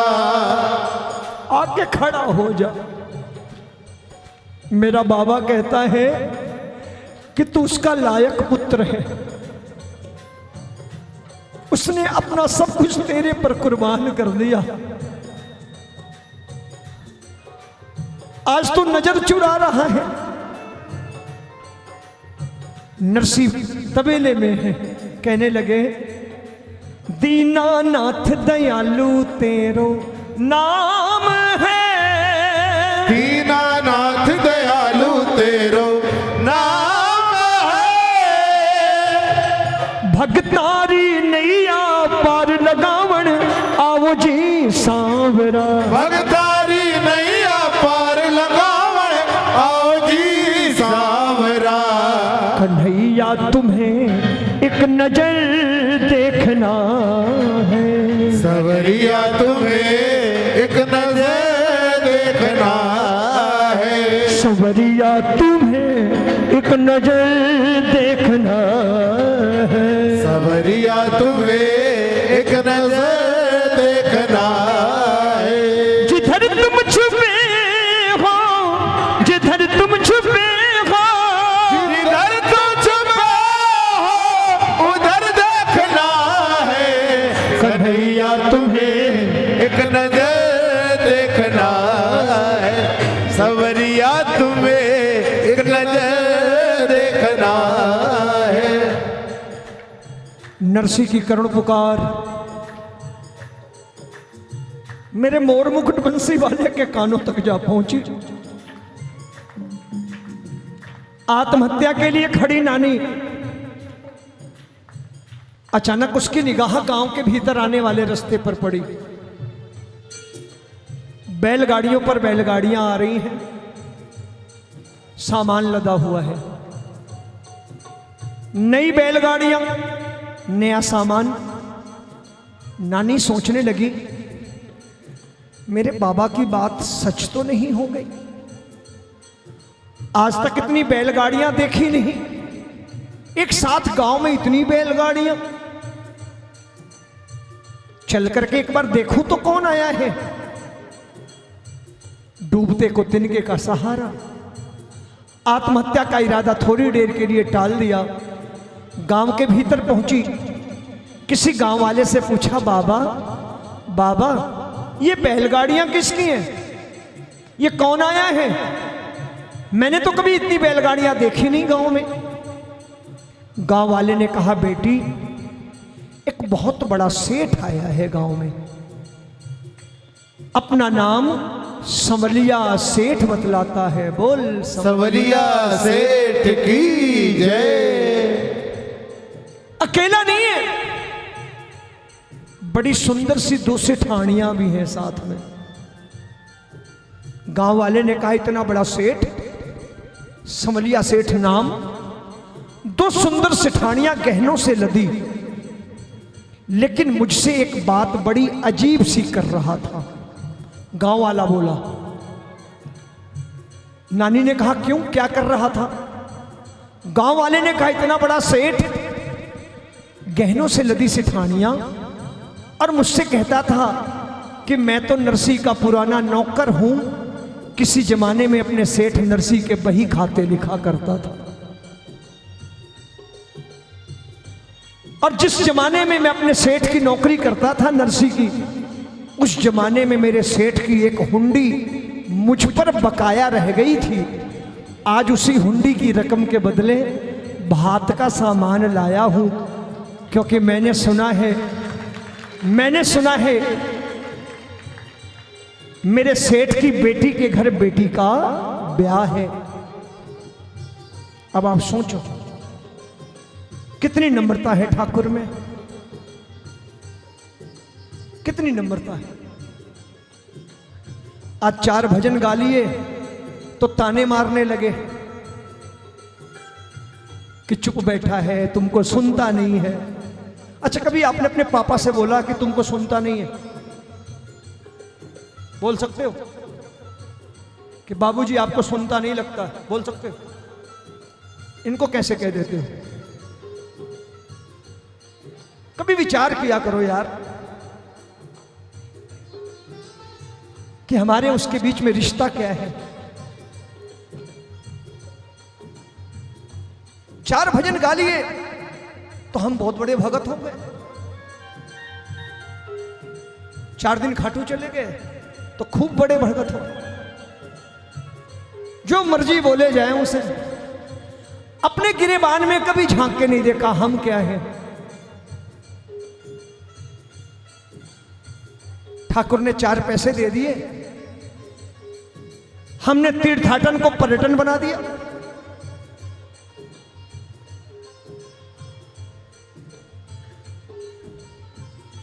आके खड़ा हो जा। मेरा बाबा कहता है कि तू उसका लायक पुत्र है, उसने अपना सब कुछ तेरे पर कुर्बान कर दिया, आज तू नजर चुरा रहा है। नरसी तबेले में है, कहने लगे, दीनानाथ दयालु तेरो नाम है, दीनानाथ दयालु तेरो नाम है। भगतारी नैया पार लगावण, आओ जी सांवरा। भगतारी नैया पार लगावण, आओ जी सांवरा। कन्हैया तुम्हें एक नजर देखना है, सवरिया तुम्हें एक नजर देखना है। सवरिया तुम्हें एक नजर देखना है, सवरिया तुम्हें एक नजर देखना है। जिधर तुम छुपे हो, जिधर तुम छुपे हो, जिधर तुम छुपे हो उधर देखना है। कन्हैया तुम्हें एक नजर देखना है। सवरिया तुम्हें एक नजर देखना है। नरसी की करुण पुकार मेरे मोर मुकुट बंसी वाले के कानों तक जा पहुंची। आत्महत्या के लिए खड़ी नानी, अचानक उसकी निगाह गांव के भीतर आने वाले रास्ते पर पड़ी। बैलगाड़ियों पर बैलगाड़ियां आ रही हैं, सामान लदा हुआ है, नई बैलगाड़ियां, नया सामान। नानी सोचने लगी, मेरे बाबा की बात सच तो नहीं हो गई, आज तक इतनी बैलगाड़ियां देखी नहीं, एक साथ गांव में इतनी बैलगाड़ियां। चल करके एक बार देखूं तो कौन आया है। डूबते को तिनके का सहारा। आत्महत्या का इरादा थोड़ी देर के लिए टाल दिया। गांव के भीतर पहुंची, किसी गांव वाले से पूछा, बाबा बाबा ये बैलगाड़ियां किसकी हैं, ये कौन आया है? मैंने तो कभी इतनी बैलगाड़ियां देखी नहीं गांव में। गांव वाले ने कहा, बेटी एक बहुत बड़ा सेठ आया है गांव में, अपना नाम संवलिया सेठ बतलाता है। बोल संवलिया सेठ की जय। अकेला नहीं है, बड़ी सुंदर सी दो सेठानियां भी हैं साथ में। गांव वाले ने कहा, इतना बड़ा सेठ, संवलिया सेठ नाम, दो सुंदर सेठानियां गहनों से लदी। लेकिन मुझसे एक बात बड़ी अजीब सी कर रहा था। गांव वाला बोला। नानी ने कहा क्यों, क्या कर रहा था? गांव वाले ने कहा इतना बड़ा सेठ, गहनों से लदी सिठानियां, और मुझसे कहता था कि मैं तो नरसी का पुराना नौकर हूं। किसी जमाने में अपने सेठ नरसी के बही खाते लिखा करता था, और जिस जमाने में मैं अपने सेठ की नौकरी करता था नरसी की, उस जमाने में मेरे सेठ की एक हुंडी मुझ पर बकाया रह गई थी। आज उसी हुंडी की रकम के बदले भात का सामान लाया हूं, क्योंकि मैंने सुना है मेरे सेठ की बेटी के घर बेटी का ब्याह है। अब आप सोचो कितनी नम्रता है ठाकुर में, कितनी नम्रता है। आज 4 भजन गा लिए तो ताने मारने लगे कि चुप बैठा है, तुमको सुनता नहीं है। अच्छा, कभी आपने अपने पापा से बोला कि तुमको सुनता नहीं है? बोल सकते हो कि बाबूजी आपको सुनता नहीं लगता? बोल सकते हो? इनको कैसे कह देते हो? कभी विचार किया करो यार कि हमारे उसके बीच में रिश्ता क्या है। 4 भजन गा लिए तो हम बहुत बड़े भगत हो गए। 4 दिन खाटू चले गए तो खूब बड़े भगत हो। जो मर्जी बोले जाए उसे, अपने गिरेबान में कभी झांक के नहीं देखा हम क्या है। ठाकुर ने 4 पैसे दे दिए, हमने तीर्थाटन को पर्यटन बना दिया।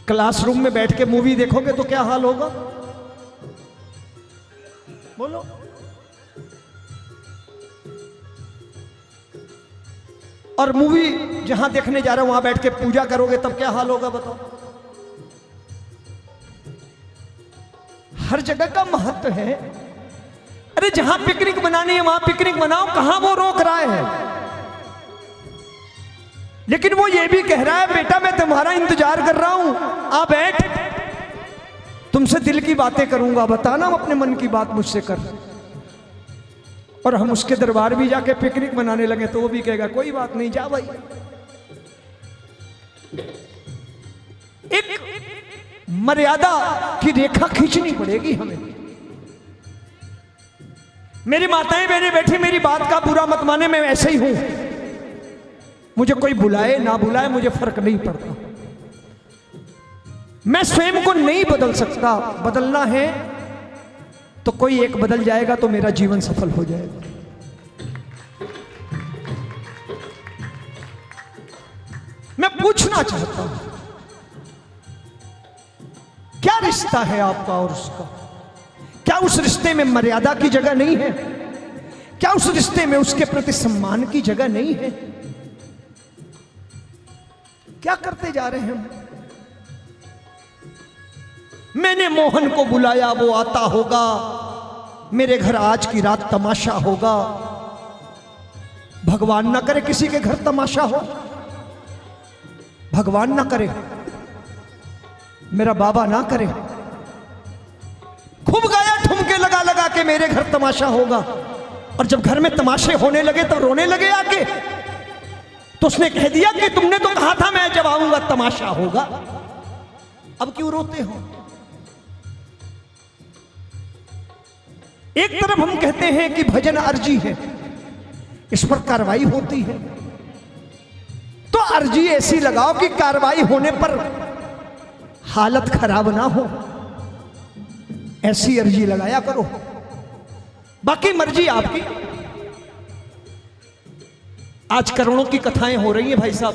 क्लासरूम में बैठ के मूवी देखोगे तो क्या हाल होगा? बोलो। और मूवी जहां देखने जा रहे हो वहां बैठ के पूजा करोगे तब क्या हाल होगा बताओ? हर जगह का महत्व है। अरे जहां पिकनिक बनानी है वहां पिकनिक बनाओ, कहां वो रोक रहा है? लेकिन वो ये भी कह रहा है बेटा मैं तुम्हारा इंतजार कर रहा हूं, आ बैठ, तुमसे दिल की बातें करूंगा, बताना अपने मन की बात मुझसे कर। और हम उसके दरबार भी जाके पिकनिक मनाने लगे तो वो भी कहेगा कोई बात नहीं, जा भाई। एक मर्यादा की रेखा खींचनी पड़ेगी हमें। मेरी माताएं बहनें बैठी, मेरी बात का बुरा मत माने, मैं ऐसे ही हूं। मुझे कोई बुलाए ना बुलाए मुझे फर्क नहीं पड़ता। मैं स्वयं को नहीं बदल सकता। बदलना है तो कोई एक बदल जाएगा तो मेरा जीवन सफल हो जाएगा। मैं पूछना चाहता हूं क्या रिश्ता है आपका और उसका? क्या उस रिश्ते में मर्यादा की जगह नहीं है? क्या उस रिश्ते में उसके प्रति सम्मान की जगह नहीं है? क्या करते जा रहे हैं हम? मैंने मोहन को बुलाया वो आता होगा, मेरे घर आज की रात तमाशा होगा। भगवान ना करे किसी के घर तमाशा हो, भगवान ना करे, मेरा बाबा ना करे। खूब गाया ठुमके लगा लगा के मेरे घर तमाशा होगा, और जब घर में तमाशे होने लगे तो रोने लगे आके। तो उसने कह दिया कि तुमने तो कहा था मैं जब आऊंगा तमाशा होगा, अब क्यों रोते हो? एक तरफ हम कहते हैं कि भजन अर्जी है, इस पर कार्रवाई होती है, तो अर्जी ऐसी लगाओ कि कार्रवाई होने पर हालत खराब ना हो, ऐसी अर्जी लगाया करो। बाकी मर्जी आपकी। आज करोड़ों की कथाएं हो रही हैं भाई साहब,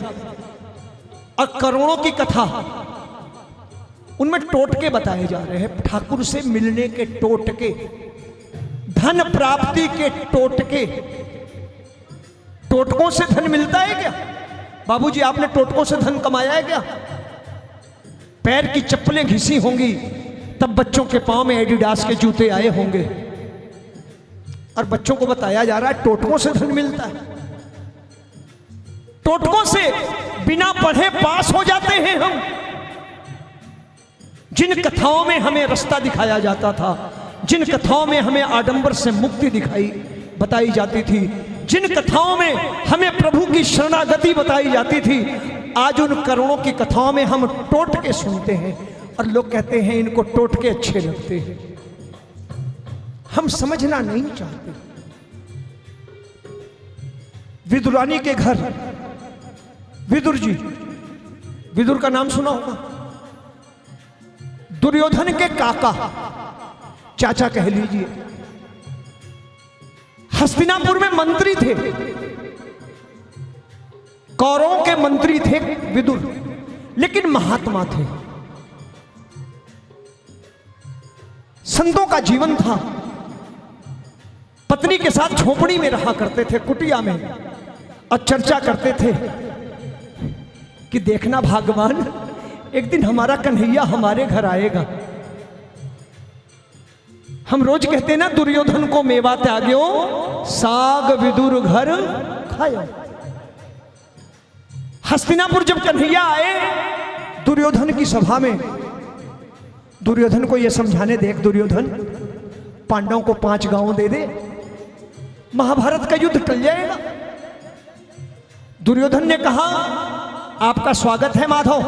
और करोड़ों की कथा उनमें टोटके बताए जा रहे हैं। ठाकुर से मिलने के टोटके, धन प्राप्ति के टोटके। टोटकों से धन मिलता है क्या? बाबूजी आपने टोटकों से धन कमाया है क्या? पैर की चप्पलें घिसी होंगी, तब बच्चों के पांव में एडिडास के जूते आए होंगे। और बच्चों को बताया जा रहा है टोटकों से धन मिलता है, टोटकों से बिना पढ़े पास हो जाते हैं हम। जिन कथाओं में हमें रास्ता दिखाया जाता था, जिन कथाओं में हमें आडंबर से मुक्ति बताई जाती थी, जिन कथाओं में हमें प्रभु की शरणागति बताई जाती थी, आज उन करोड़ों की कथाओं में हम टोटके सुनते हैं और लोग कहते हैं इनको टोटके अच्छे लगते हैं। हम समझना नहीं चाहते। विदुरानी के घर विदुर जी, विदुर का नाम सुना होगा, दुर्योधन के काका, चाचा कह लीजिए, हस्तिनापुर में मंत्री थे, कौरवों के मंत्री थे विदुर, लेकिन महात्मा थे। संतों का जीवन था, पत्नी के साथ झोपड़ी में रहा करते थे, कुटिया में, और चर्चा करते थे कि देखना भगवान, एक दिन हमारा कन्हैया हमारे घर आएगा। हम रोज कहते हैं ना, दुर्योधन को मेवा त्याग्यो साग विदुर घर खायो। हस्तिनापुर जब कन्हैया आए दुर्योधन की सभा में, दुर्योधन को यह समझाने, देख दुर्योधन, पांडवों को 5 गांव दे दे, महाभारत का युद्ध टल जाएगा। दुर्योधन ने कहा आपका स्वागत है माधव,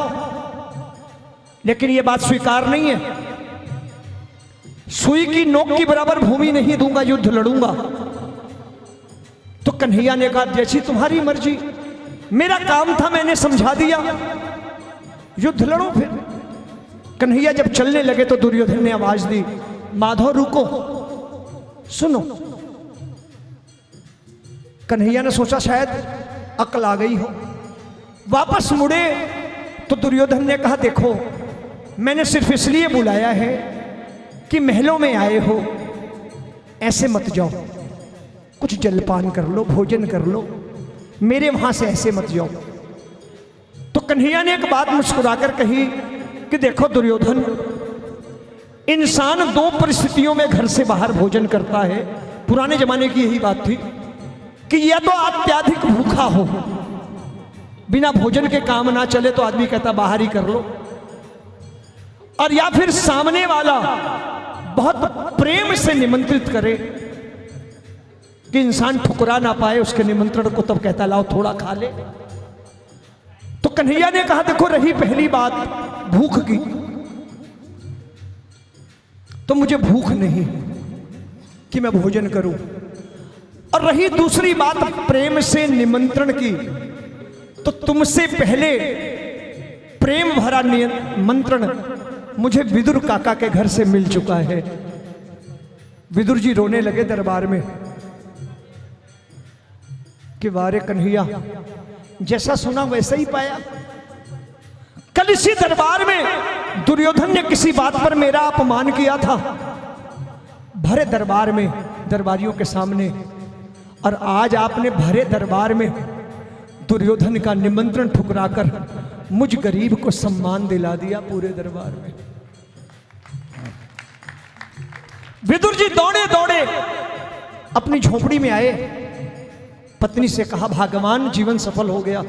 लेकिन यह बात स्वीकार नहीं है, सुई की नोक की बराबर भूमि नहीं दूंगा, युद्ध लड़ूंगा। तो कन्हैया ने कहा जैसी तुम्हारी मर्जी, मेरा काम था मैंने समझा दिया, युद्ध लड़ो फिर। कन्हैया जब चलने लगे तो दुर्योधन ने आवाज दी, माधव रुको, सुनो। कन्हैया ने सोचा शायद अकल आ गई हो, वापस मुड़े तो दुर्योधन ने कहा देखो, मैंने सिर्फ इसलिए बुलाया है कि महलों में आए हो, ऐसे मत जाओ, कुछ जलपान कर लो, भोजन कर लो, मेरे वहां से ऐसे मत जाओ। तो कन्हैया ने एक बात मुस्कुराकर कही कि देखो दुर्योधन, इंसान 2 परिस्थितियों में घर से बाहर भोजन करता है। पुराने जमाने की यही बात थी कि या तो अत्यधिक भूखा हो, बिना भोजन के काम ना चले, तो आदमी कहता बाहर ही कर लो, और या फिर सामने वाला बहुत प्रेम से निमंत्रित करे कि इंसान ठुकरा ना पाए उसके निमंत्रण को, तब कहता लाओ थोड़ा खा ले। तो कन्हैया ने कहा देखो, रही पहली बात भूख की, तो मुझे भूख नहीं कि मैं भोजन करूं, और रही दूसरी बात प्रेम से निमंत्रण की, तो तुमसे पहले प्रेम भरा निमंत्रण मुझे विदुर काका के घर से मिल चुका है। विदुर जी रोने लगे दरबार में कि वारे कन्हैया, जैसा सुना वैसा ही पाया। कल इसी दरबार में दुर्योधन ने किसी बात पर मेरा अपमान किया था, भरे दरबार में, दरबारियों के सामने, और आज आपने भरे दरबार में दुर्योधन का निमंत्रण ठुकराकर मुझ गरीब को सम्मान दिला दिया पूरे दरबार में। विदुर जी दौड़े दौड़े अपनी झोपड़ी में आए, पत्नी से कहा भगवान जीवन सफल हो गया,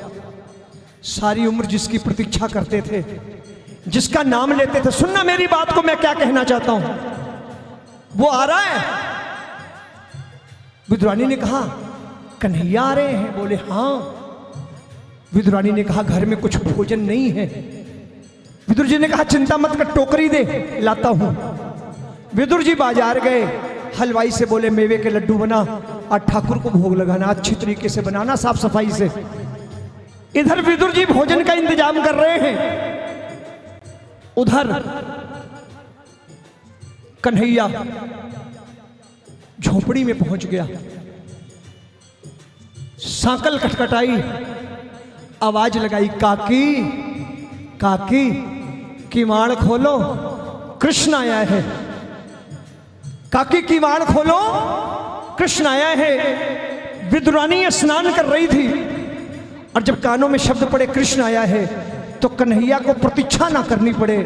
सारी उम्र जिसकी प्रतीक्षा करते थे, जिसका नाम लेते थे, सुनना मेरी बात को, मैं क्या कहना चाहता हूं, वो आ रहा है। विदुरानी ने कहा कन्हैया आ रहे हैं? बोले हाँ। विदुरानी ने कहा घर में कुछ भोजन नहीं है। विदुर जी ने कहा चिंता मत कर, टोकरी दे, लाता हूं। विदुर जी बाजार गए, हलवाई से बोले मेवे के लड्डू बना और ठाकुर को भोग लगाना, अच्छी तरीके से बनाना, साफ सफाई से। इधर विदुर जी भोजन का इंतजाम कर रहे हैं, उधर कन्हैया झोपड़ी में पहुंच गया, सांकल खटखटाई, आवाज लगाई, काकी काकी किवाड़ खोलो, कृष्ण आया है। काकी किवाड़ खोलो, कृष्ण आया है। विदुरानी स्नान कर रही थी और जब कानों में शब्द पड़े कृष्ण आया है, तो कन्हैया को प्रतीक्षा ना करनी पड़े,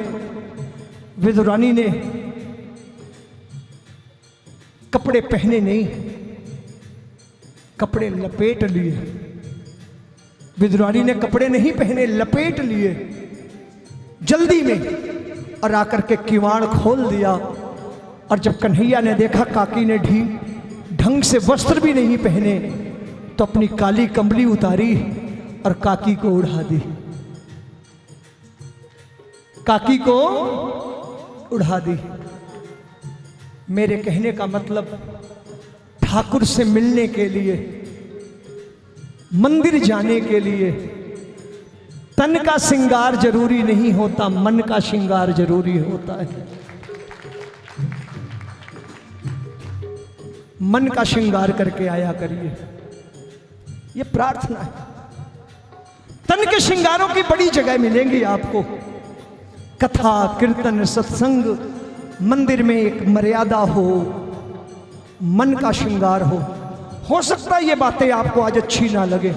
विदुरानी ने कपड़े पहने नहीं, कपड़े लपेट लिए। विदुरानी ने कपड़े नहीं पहने, लपेट लिए जल्दी में, और आकर के किवाड़ खोल दिया। और जब कन्हैया ने देखा काकी ने ढंग से वस्त्र भी नहीं पहने, तो अपनी काली कंबली उतारी और काकी को उड़ा दी, काकी को उड़ा दी। मेरे कहने का मतलब, ठाकुर से मिलने के लिए, मंदिर जाने के लिए तन का श्रृंगार जरूरी नहीं होता, मन का श्रृंगार जरूरी होता है। मन का श्रृंगार करके आया करिए, ये प्रार्थना है। तन के श्रृंगारों की बड़ी जगह मिलेंगी आपको, कथा कीर्तन सत्संग, मंदिर में एक मर्यादा हो, मन का श्रृंगार हो सकता है ये बातें आपको आज अच्छी ना लगे,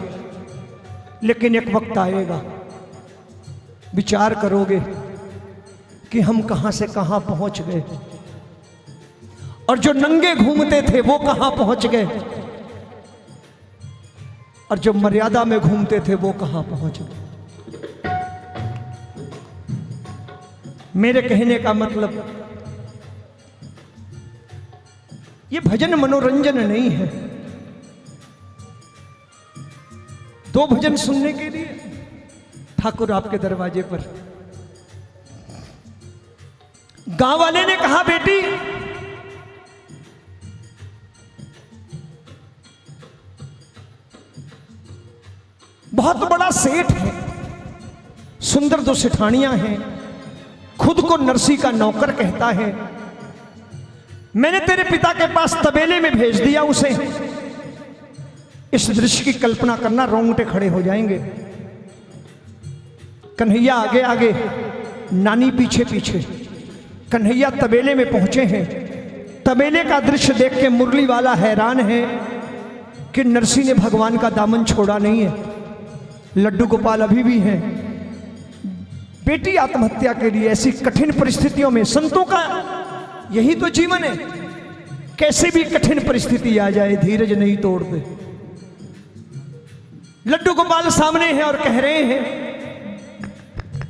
लेकिन एक वक्त आएगा, विचार करोगे कि हम कहां से कहां पहुंच गए, और जो नंगे घूमते थे वो कहां पहुंच गए, और जो मर्यादा में घूमते थे वो कहां पहुंच गए। मेरे कहने का मतलब, ये भजन मनोरंजन नहीं है। 2 भजन सुनने के लिए ठाकुर आपके दरवाजे पर। गांव वाले ने कहा, बेटी बहुत बड़ा सेठ है, सुंदर 2 सेठानियां हैं, खुद को नरसी का नौकर कहता है। मैंने तेरे पिता के पास तबेले में भेज दिया उसे। इस दृश्य की कल्पना करना, रोंगटे खड़े हो जाएंगे। कन्हैया आगे आगे, नानी पीछे पीछे। कन्हैया तबेले में पहुंचे हैं। तबेले का दृश्य देख के मुरली वाला हैरान है कि नरसी ने भगवान का दामन छोड़ा नहीं है। लड्डू गोपाल अभी भी हैं। बेटी आत्महत्या के लिए ऐसी कठिन परिस्थितियों में, संतों का यही तो जीवन है, कैसे भी कठिन परिस्थिति आ जाए धीरज नहीं तोड़ते। लड्डू गोपाल सामने हैं और कह रहे हैं,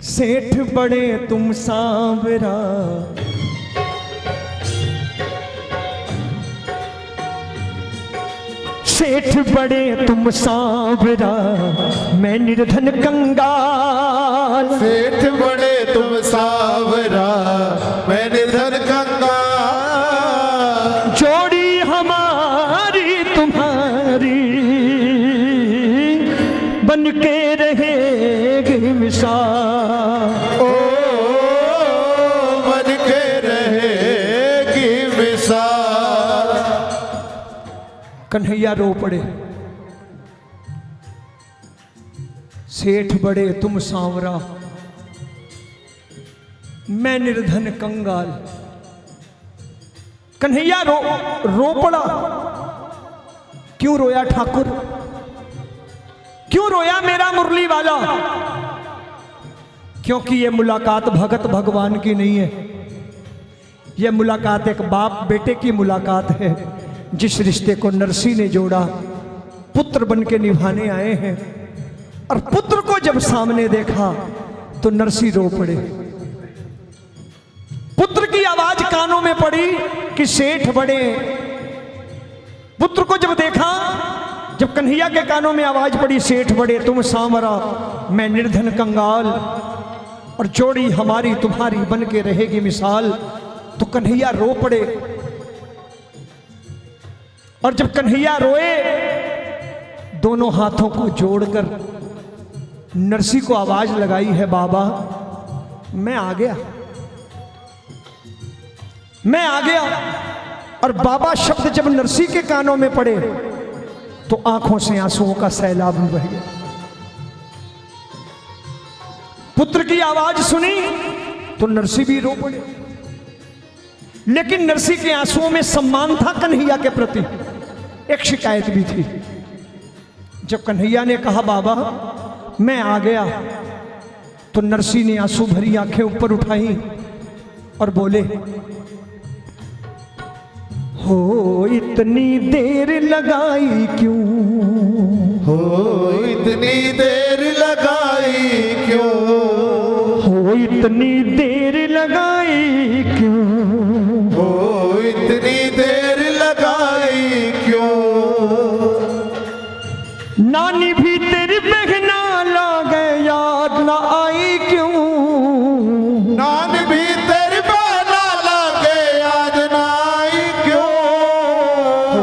सेठ बड़े तुम सांवरा, सेठ बड़े तुम सांवरा, मैं निर्धन कंगाल। सेठ बड़े तुम सांवरा, मैं निर्धन कंगाल। जोड़ी हमारी तुम्हारी बन के रहेगी मिसाल। ओ बन के रहेगी मिसाल। कन्हैया रो पड़े, सेठ बड़े तुम सांवरा, मैं निर्धन कंगाल। कन्हैया रो पड़ा। क्यों रोया ठाकुर, क्यों रोया मेरा मुरली वाला? क्योंकि ये मुलाकात भगत भगवान की नहीं है, यह मुलाकात एक बाप बेटे की मुलाकात है। जिस रिश्ते को नरसी ने जोड़ा, पुत्र बन के निभाने आए हैं। और पुत्र को जब सामने देखा तो नरसी रो पड़े। पुत्र की आवाज कानों में पड़ी कि सेठ बड़े। पुत्र को जब देखा, जब कन्हैया के कानों में आवाज पड़ी, सेठ बड़े तुम सांवरा, मैं निर्धन कंगाल, और जोड़ी हमारी तुम्हारी बन के रहेगी मिसाल, तो कन्हैया रो पड़े। और जब कन्हैया रोए, दोनों हाथों को जोड़कर नरसी को आवाज लगाई है, बाबा मैं आ गया, मैं आ गया। और बाबा शब्द जब नरसी के कानों में पड़े तो आंखों से आंसुओं का सैलाब बह गया। पुत्र की आवाज सुनी तो नरसी भी रो पड़े। लेकिन नरसी के आंसुओं में सम्मान था कन्हैया के प्रति, एक शिकायत भी थी। जब कन्हैया ने कहा बाबा मैं आ गया, तो नरसी ने आंसू भरी आंखें ऊपर उठाई और बोले, हो इतनी देर लगाई क्यों, हो इतनी देर लगाई क्यों, हो इतनी देर लगाई क्यों, हो इतनी देर लगाई क्यों, नानी भी तेरी बहना लागे याद ना आई क्यों, नान भी तेरी बहना लागे याद ना आई क्यों,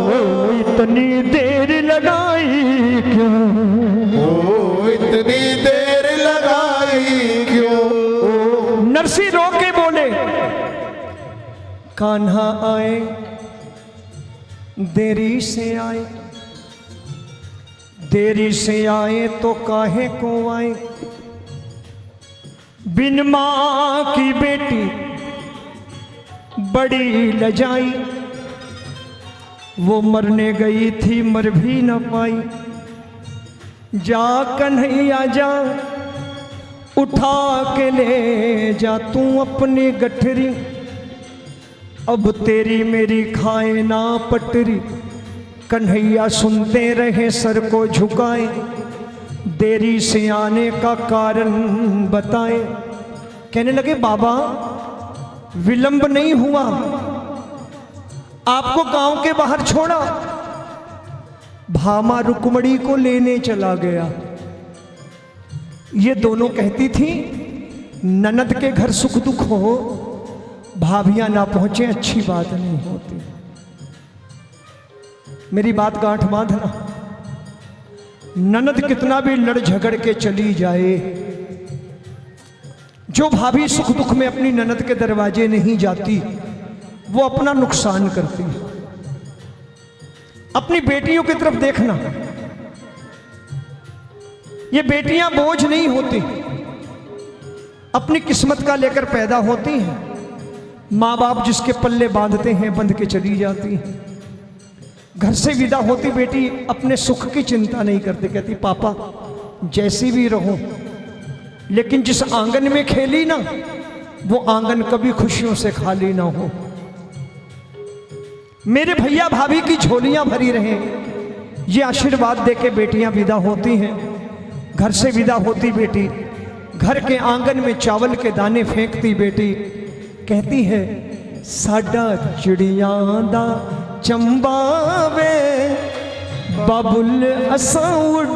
हो इतनी देर लगाई क्यों, हो इतनी देर लगाई क्यों। नरसी रो के बोले, कान्हा आए देरी से आए, देरी से आए तो काहे को आए, बिन मां की बेटी बड़ी लजाई, वो मरने गई थी मर भी न पाई, जा कन्हैया जा उठा के ले जा तू अपनी गठरी, अब तेरी मेरी खाए ना पटरी। कन्हैया सुनते रहे सर को झुकाए, देरी से आने का कारण बताए। कहने लगे, बाबा विलंब नहीं हुआ, आपको गांव के बाहर छोड़ा, भामा रुक्मणी को लेने चला गया। ये दोनों कहती थी, ननद के घर सुख दुख हो, भाभियां ना पहुंचे अच्छी बात नहीं होती। मेरी बात गांठ बांधना, ननद कितना भी लड़ झगड़ के चली जाए, जो भाभी सुख दुख में अपनी ननद के दरवाजे नहीं जाती, वो अपना नुकसान करती है। अपनी बेटियों की तरफ देखना, ये बेटियां बोझ नहीं होती, अपनी किस्मत का लेकर पैदा होती हैं। माँ बाप जिसके पल्ले बांधते हैं बंध के चली जाती हैं। घर से विदा होती बेटी अपने सुख की चिंता नहीं करती, कहती पापा जैसी भी रहो, लेकिन जिस आंगन में खेली ना, वो आंगन कभी खुशियों से खाली ना हो। मेरे भैया भाभी की झोलियां भरी रहें, ये आशीर्वाद देके बेटियां विदा होती हैं। घर से विदा होती बेटी, घर के आंगन में चावल के दाने फेंकती बेटी, कहती है साडा चिड़ियां दा चंबा वे, बाबुल असां उड़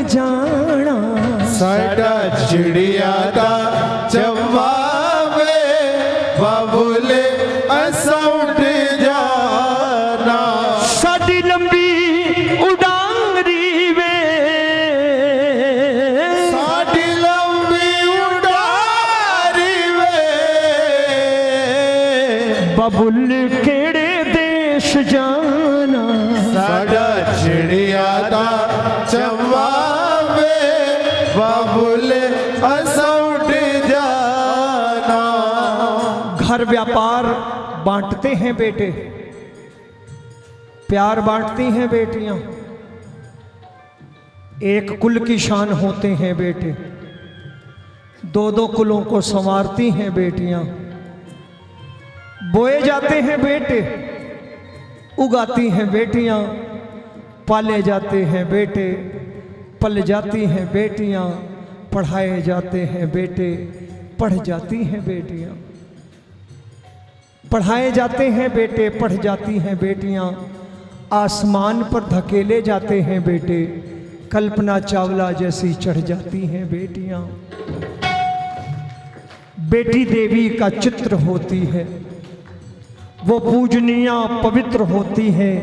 जाना, साडा चिड़िया दा चंबा वे, बाबुल असां उड़ जाना, साडी लंबी उडांगरी वे, साडी लंबी उडारी वे, बाबुल केड़े देश जाना, साडा चिड़िया दा चंबा वे, बाबुल असां उड़ जाना। घर व्यापार बांटते हैं बेटे, प्यार बांटती हैं बेटियां, एक कुल की शान होते हैं बेटे, दो दो कुलों को संवारती हैं बेटियां। बोए जाते हैं बेटे, उगाती हैं बेटियां, पाले जाते हैं बेटे, पल जाती हैं बेटियां, पढ़ाए जाते हैं बेटे, पढ़ जाती हैं बेटियां, पढ़ाए जाते हैं बेटे, पढ़ जाती हैं बेटियां, आसमान पर धकेले जाते हैं बेटे, कल्पना चावला जैसी चढ़ जाती हैं बेटियां। बेटी देवी का चित्र होती है, वो पूजनीय पवित्र होती है।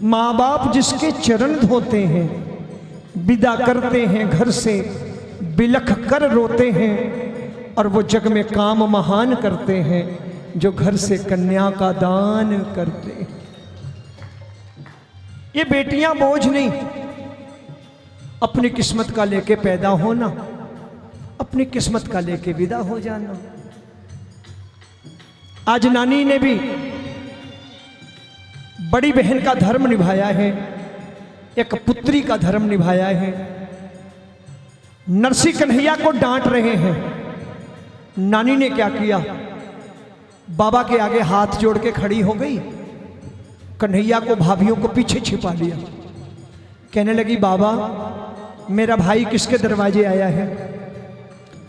माँ बाप जिसके चरण धोते हैं, विदा करते हैं घर से, बिलख कर रोते हैं, और वो जग में काम महान करते हैं जो घर से कन्या का दान करते हैं। ये बेटियां बोझ नहीं, अपनी किस्मत का लेके पैदा होना, अपनी किस्मत का लेके विदा हो जाना। आज नानी ने भी बड़ी बहन का धर्म निभाया है, एक पुत्री का धर्म निभाया है। नरसी कन्हैया को डांट रहे हैं। नानी ने क्या किया, बाबा के आगे हाथ जोड़ के खड़ी हो गई, कन्हैया को भाभीियों को पीछे छिपा लिया। कहने लगी, बाबा मेरा भाई किसके दरवाजे आया है?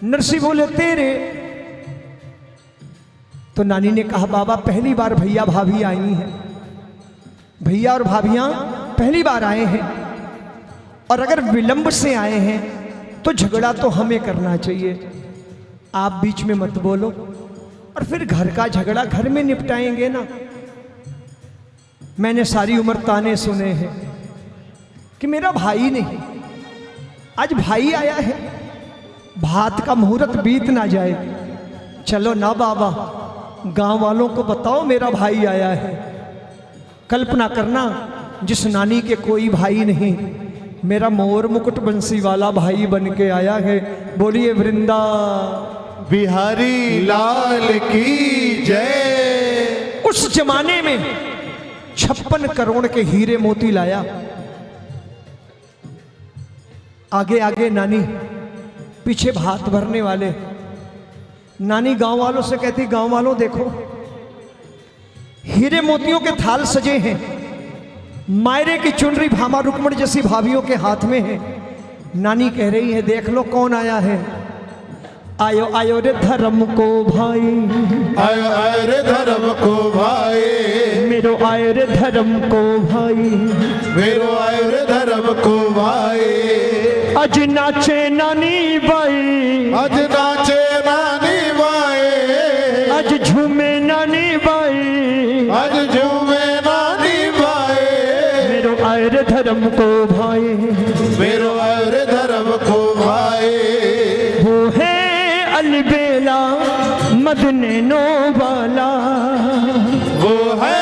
नरसी बोले, तेरे। तो नानी ने कहा, बाबा पहली बार भैया भाभी आई हैं, भैया और भाभियां पहली बार आए हैं, और अगर विलंब से आए हैं तो झगड़ा तो हमें करना चाहिए, आप बीच में मत बोलो, और फिर घर का झगड़ा घर में निपटाएंगे ना। मैंने सारी उम्र ताने सुने हैं कि मेरा भाई नहीं, आज भाई आया है, भात का मुहूर्त बीत ना जाए। चलो ना बाबा, गांव वालों को बताओ मेरा भाई आया है। कल्पना करना, जिस नानी के कोई भाई नहीं, मेरा मोर मुकुट बंसी वाला भाई बन के आया है। बोलिए वृंदा बिहारी लाल की जय। उस जमाने में 56 करोड़ के हीरे मोती लाया। आगे आगे नानी, पीछे भात भरने वाले। नानी गांव वालों से कहती, गांव वालों देखो, हीरे मोतियों के थाल सजे हैं, मायरे की चुनरी भामा रुक्मण जैसी भाभियों के हाथ में है। नानी कह रही है, देख लो कौन आया है। आयो आयो रे धर्म को भाई, आयो आयो रे धर्म को भाई, मेरो आयो रे धर्म को भाई, मेरो आयो रे धर्म को भाई। अज नाचे नानी बाई, अज नाचे नानी बाई, अज झूमे नानी बाई, अज झूमे नानी बाई। मेरो आयो रे धर्म को भाई, मेरो आयो रे धर्म को भाई। वो है अलबेला मदनैनो वाला, वो है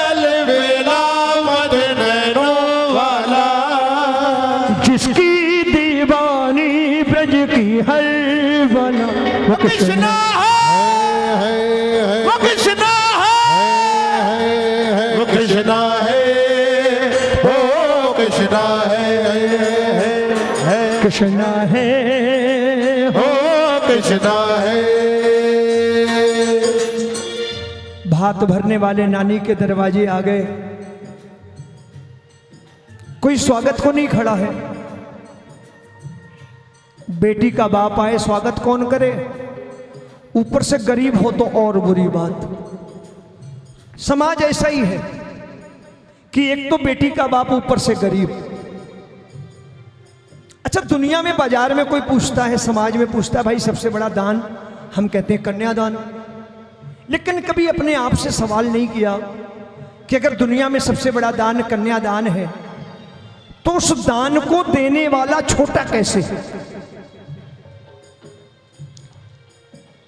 अलबेला मदनैनो वाला, जिसकी दीवानी ब्रज की हर वाला। वो कृष्णा है, वो कृष्णा वो कृष्णा है, वो कृष्णा है, कृष्णा है, हो कृष्णा है। भात भरने वाले नानी के दरवाजे आ गए। कोई स्वागत को नहीं खड़ा है। बेटी का बाप आए, स्वागत कौन करे? ऊपर से गरीब हो तो और बुरी बात। समाज ऐसा ही है कि एक तो बेटी का बाप, ऊपर से गरीब। अच्छा, दुनिया में बाजार में कोई पूछता है, समाज में पूछता है, भाई सबसे बड़ा दान, हम कहते हैं कन्यादान। लेकिन कभी अपने आप से सवाल नहीं किया कि अगर दुनिया में सबसे बड़ा दान कन्यादान है तो उस दान को देने वाला छोटा कैसे है?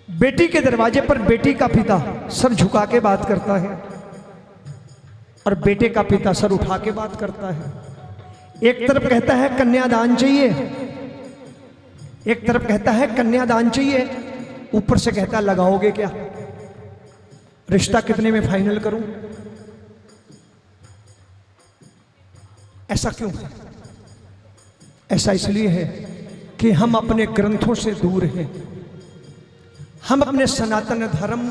बेटी के दरवाजे पर बेटी का पिता सर झुका के बात करता है और बेटे का पिता सर उठा के बात करता है। एक तरफ कहता है कन्यादान चाहिए, एक तरफ कहता है कन्यादान चाहिए, ऊपर से कहता लगाओगे क्या, रिश्ता कितने में फाइनल करूं? ऐसा क्यों है? ऐसा इसलिए है कि हम अपने ग्रंथों से दूर हैं, हम अपने सनातन धर्म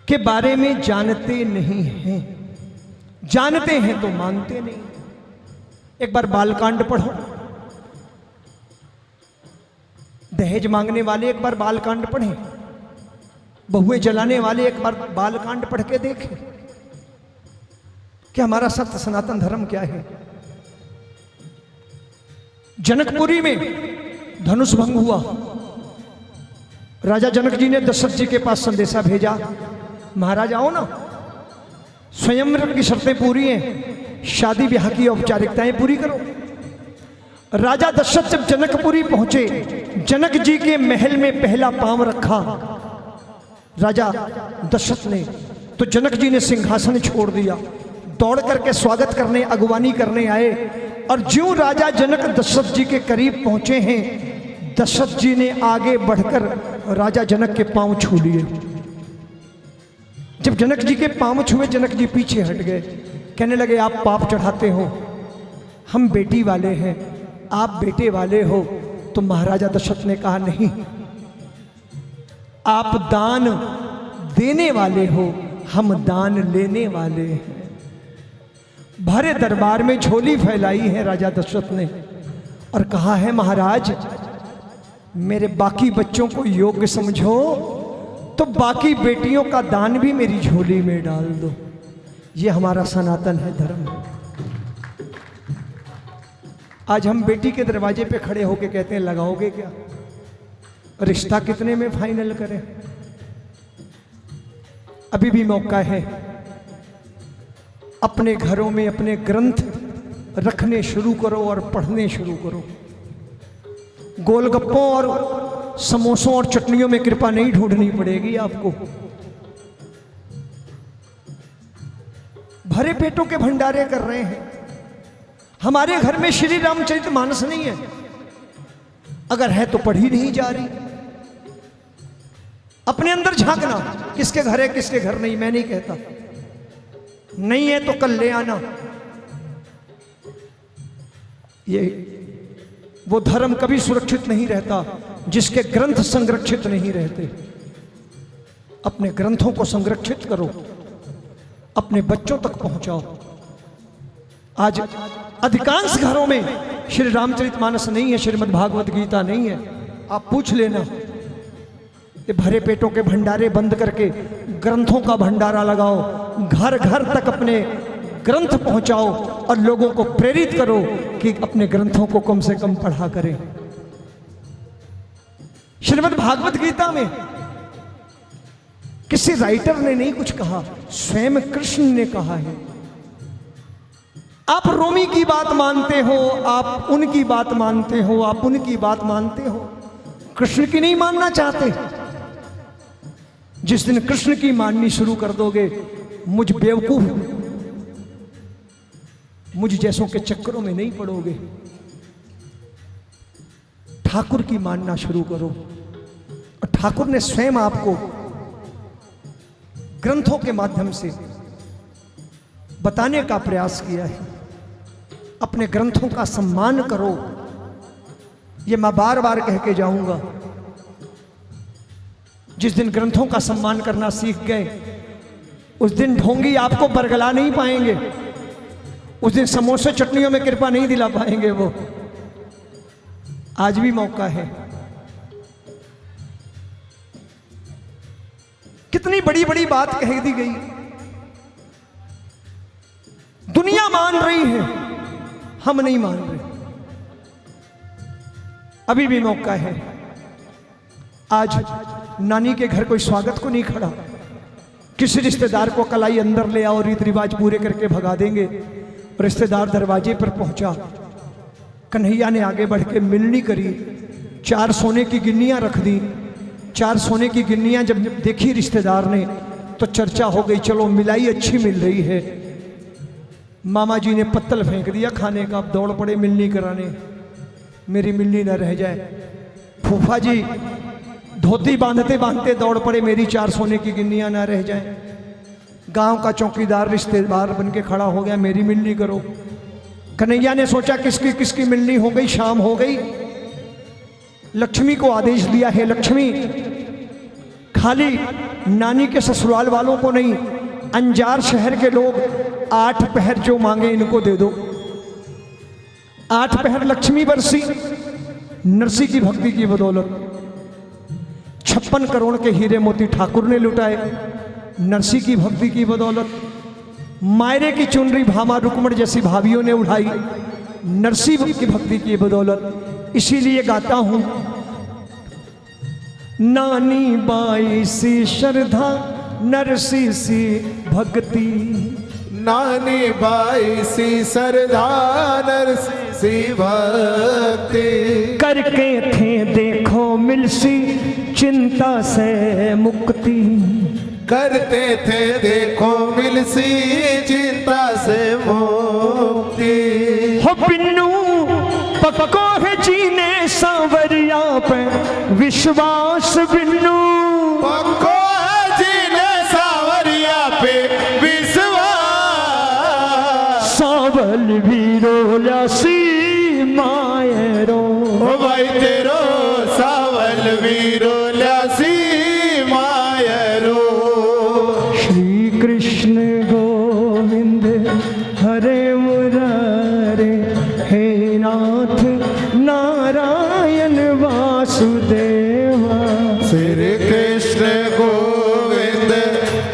के बारे में जानते नहीं हैं। जानते हैं तो मानते नहीं। एक बार बालकांड पढ़ो, दहेज मांगने वाले एक बार बालकांड पढ़ें, बहुएं जलाने वाले एक बार बालकांड पढ़ के देखें कि हमारा सत्य सनातन धर्म क्या है। जनकपुरी में धनुष भंग हुआ। राजा जनक जी ने दशरथ जी के पास संदेशा भेजा, महाराज आओ ना, स्वयंवर की शर्तें पूरी हैं, शादी ब्याह की औपचारिकताएं पूरी करो। राजा दशरथ जब जनकपुरी पहुंचे, जनक जी के महल में पहला पांव रखा राजा दशरथ ने, तो जनक जी ने सिंहासन छोड़ दिया, दौड़ करके स्वागत करने, अगवानी करने आए। और ज्यों राजा जनक दशरथ जी के करीब पहुंचे हैं, दशरथ जी ने आगे बढ़कर राजा जनक के पांव छू लिए। जब जनक जी के पांव छुए, जनक जी पीछे हट गए, कहने लगे आप पाप चढ़ाते हो, हम बेटी वाले हैं, आप बेटे वाले हो। तो महाराजा दशरथ ने कहा नहीं, आप दान देने वाले हो, हम दान लेने वाले हैं। भरे दरबार में झोली फैलाई है राजा दशरथ ने और कहा है महाराज मेरे बाकी बच्चों को योग्य समझो तो बाकी बेटियों का दान भी मेरी झोली में डाल दो। ये हमारा सनातन है, धर्म है। आज हम बेटी के दरवाजे पे खड़े होके कहते हैं लगाओगे क्या, रिश्ता कितने में फाइनल करें। अभी भी मौका है, अपने घरों में अपने ग्रंथ रखने शुरू करो और पढ़ने शुरू करो। गोलगप्पों और समोसों और चटनियों में कृपा नहीं ढूंढनी पड़ेगी आपको। भरे पेटों के भंडारे कर रहे हैं। हमारे घर में श्री रामचरितमानस नहीं है, अगर है तो पढ़ी नहीं जा रही। अपने अंदर झांकना, किसके घर है किसके घर नहीं, मैं नहीं कहता, नहीं है तो कल ले आना। ये वो धर्म कभी सुरक्षित नहीं रहता जिसके ग्रंथ संरक्षित नहीं रहते। अपने ग्रंथों को संरक्षित करो, अपने बच्चों तक पहुंचाओ। आज अधिकांश घरों में श्री रामचरितमानस नहीं है, श्रीमद् भागवत गीता नहीं है। आप पूछ लेना, ये भरे पेटों के भंडारे बंद करके ग्रंथों का भंडारा लगाओ, घर घर तक अपने ग्रंथ पहुंचाओ और लोगों को प्रेरित करो कि अपने ग्रंथों को कम से कम पढ़ा करें। श्रीमद् भागवत गीता में किसी राइटर ने नहीं कुछ कहा, स्वयं कृष्ण ने कहा है। आप रोमी की बात मानते हो, आप उनकी बात मानते हो, आप उनकी बात मानते हो, कृष्ण की नहीं मानना चाहते। जिस दिन कृष्ण की माननी शुरू कर दोगे, मुझ बेवकूफ, मुझ जैसों के चक्करों में नहीं पड़ोगे। ठाकुर की मानना शुरू करो। और ठाकुर ने स्वयं आपको ग्रंथों के माध्यम से बताने का प्रयास किया है। अपने ग्रंथों का सम्मान करो, ये मैं बार बार कह के जाऊंगा। जिस दिन ग्रंथों का सम्मान करना सीख गए, उस दिन ढोंगी आपको बरगला नहीं पाएंगे, उस दिन समोसे चटनियों में कृपा नहीं दिला पाएंगे वो। आज भी मौका है। कितनी बड़ी बड़ी बात कह दी गई, दुनिया मान रही है, हम नहीं मान रहे। अभी भी मौका है। आज नानी के घर कोई स्वागत को नहीं खड़ा, किसी रिश्तेदार को कलाई अंदर ले आओ, रीत रिवाज पूरे करके भगा देंगे। रिश्तेदार दरवाजे पर पहुंचा, कन्हैया ने आगे बढ़ के मिलनी करी, 4 सोने की गिन्नियां रख दी। 4 सोने की गिन्नियां जब देखी रिश्तेदार ने तो चर्चा हो गई, चलो मिलाई अच्छी मिल रही है। मामा जी ने पत्तल फेंक दिया खाने का, अब दौड़ पड़े मिलनी कराने, मेरी मिलनी न रह जाए। फूफा जी धोती बांधते बांधते दौड़ पड़े, मेरी 4 सोने की गिन्नियां ना रह जाए। गांव का चौकीदार रिश्तेदार बन के खड़ा हो गया, मेरी मिलनी करो। कन्हैया ने सोचा किसकी किसकी मिलनी हो गई, शाम हो गई। लक्ष्मी को आदेश दिया है, लक्ष्मी खाली नानी के ससुराल वालों को नहीं, अंजार शहर के लोग 8 पहर जो मांगे इनको दे दो। 8 पहर लक्ष्मी बरसी, नरसी की भक्ति की बदौलत 56 करोड़ के हीरे मोती ठाकुर ने लुटाए, नरसी की भक्ति की बदौलत। मायरे की चुनरी भामा रुक्मण जैसी भाभियों ने उठाई, नरसी की भक्ति की बदौलत। इसीलिए गाता हूं, नानी बाई सी श्रद्धा, नरसी सी भक्ति। नानी बाई सी सरदा, नरसी सी भक्ति। करके थे देखो मिलसी, चिंता से मुक्ति। करते थे देखो मिलसी, चिंता से मुक्ति। हो बिन्नू पक्को है जीने सांवरिया पे विश्वास, बिन्नू पक्को है जीने सांवरिया पे विश्वास। सावल भी रोला सी माए बलवीरो ल्यासी मायरो। श्री कृष्ण गोविंद हरे मुरारे, हे नाथ नारायण वासुदेवा। श्री कृष्ण गोविंद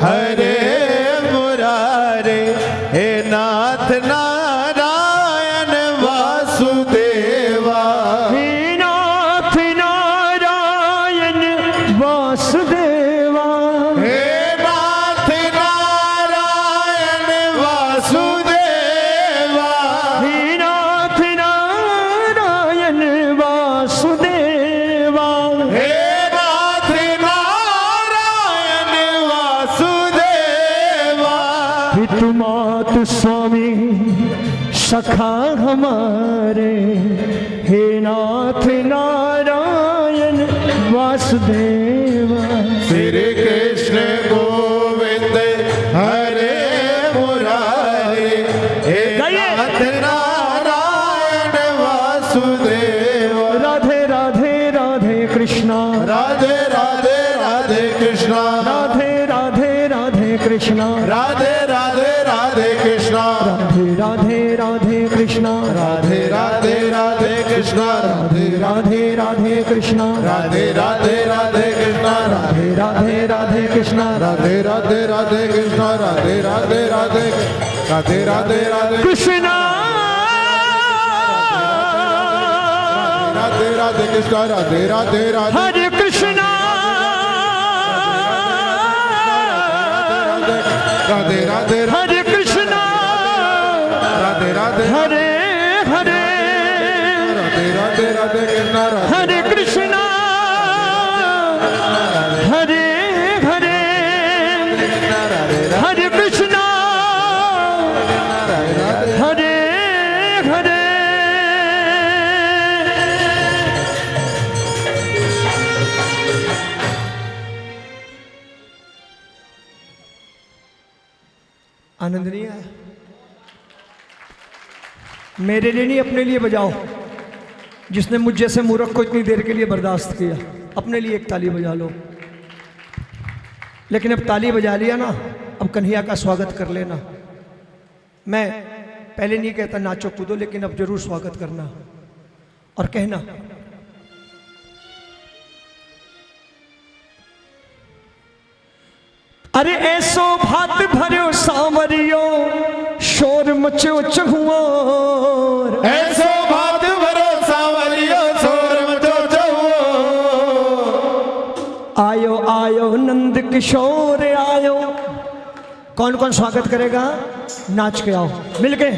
हरे मुरारे, हे नाथ नारायण वासुदेवा। हे नाथ नारायण वासुदेवा। हे नाथ नारायण वासुदेवा। हे नाथ नारायण वासुदेवा। हे नाथ नारायण वासुदेवा। हितमात स्वामी सखा हमारे, हे नाथ नारायण वासुदेवा। श्री कृष्ण गोविंद हरे मुरारे, हे नाथ नारायण वासुदेवा। राधे राधे राधे कृष्णा, राधे राधे राधे कृष्णा, राधे राधे राधे कृष्णा, राधे राधे राधे कृष्णा, राधे राधे राधे कृष्णा, राधे राधे राधे कृष्णा, राधे राधे राधे कृष्णा, राधे राधे राधे कृष्णा, राधे राधे राधे कृष्णा, राधे राधे राधे कृष्णा, राधे राधे राधे राधे राधे राधे कृष्णा। राधे राधे कृष्णा, राधे राधे राधे हरे कृष्णा, राधे राधे हरे कृष्णा, राधे राधे हरे हरे, राधे राधे राधे कृष्णा, हरे कृष्णा, हरे हरे, हरे कृष्णा, हरे हरे। आनंद नहीं आया? मेरे लिए नहीं, अपने लिए बजाओ। जिसने मुझ जैसे मूर्ख को इतनी देर के लिए बर्दाश्त किया, अपने लिए एक ताली बजा लो। लेकिन अब ताली बजा लिया ना, अब कन्हैया का स्वागत कर लेना। मैं पहले नहीं कहता नाचो कूदो, लेकिन अब जरूर स्वागत करना और कहना, अरे ऐसो भात भरो सांवरियो, शोर मचो चहुओर। ऐसो भात भरो सांवरियो, शोर मचो चहुओर। आयो आयो नंद किशोर आयो। कौन कौन स्वागत करेगा? नाच के आओ मिलके।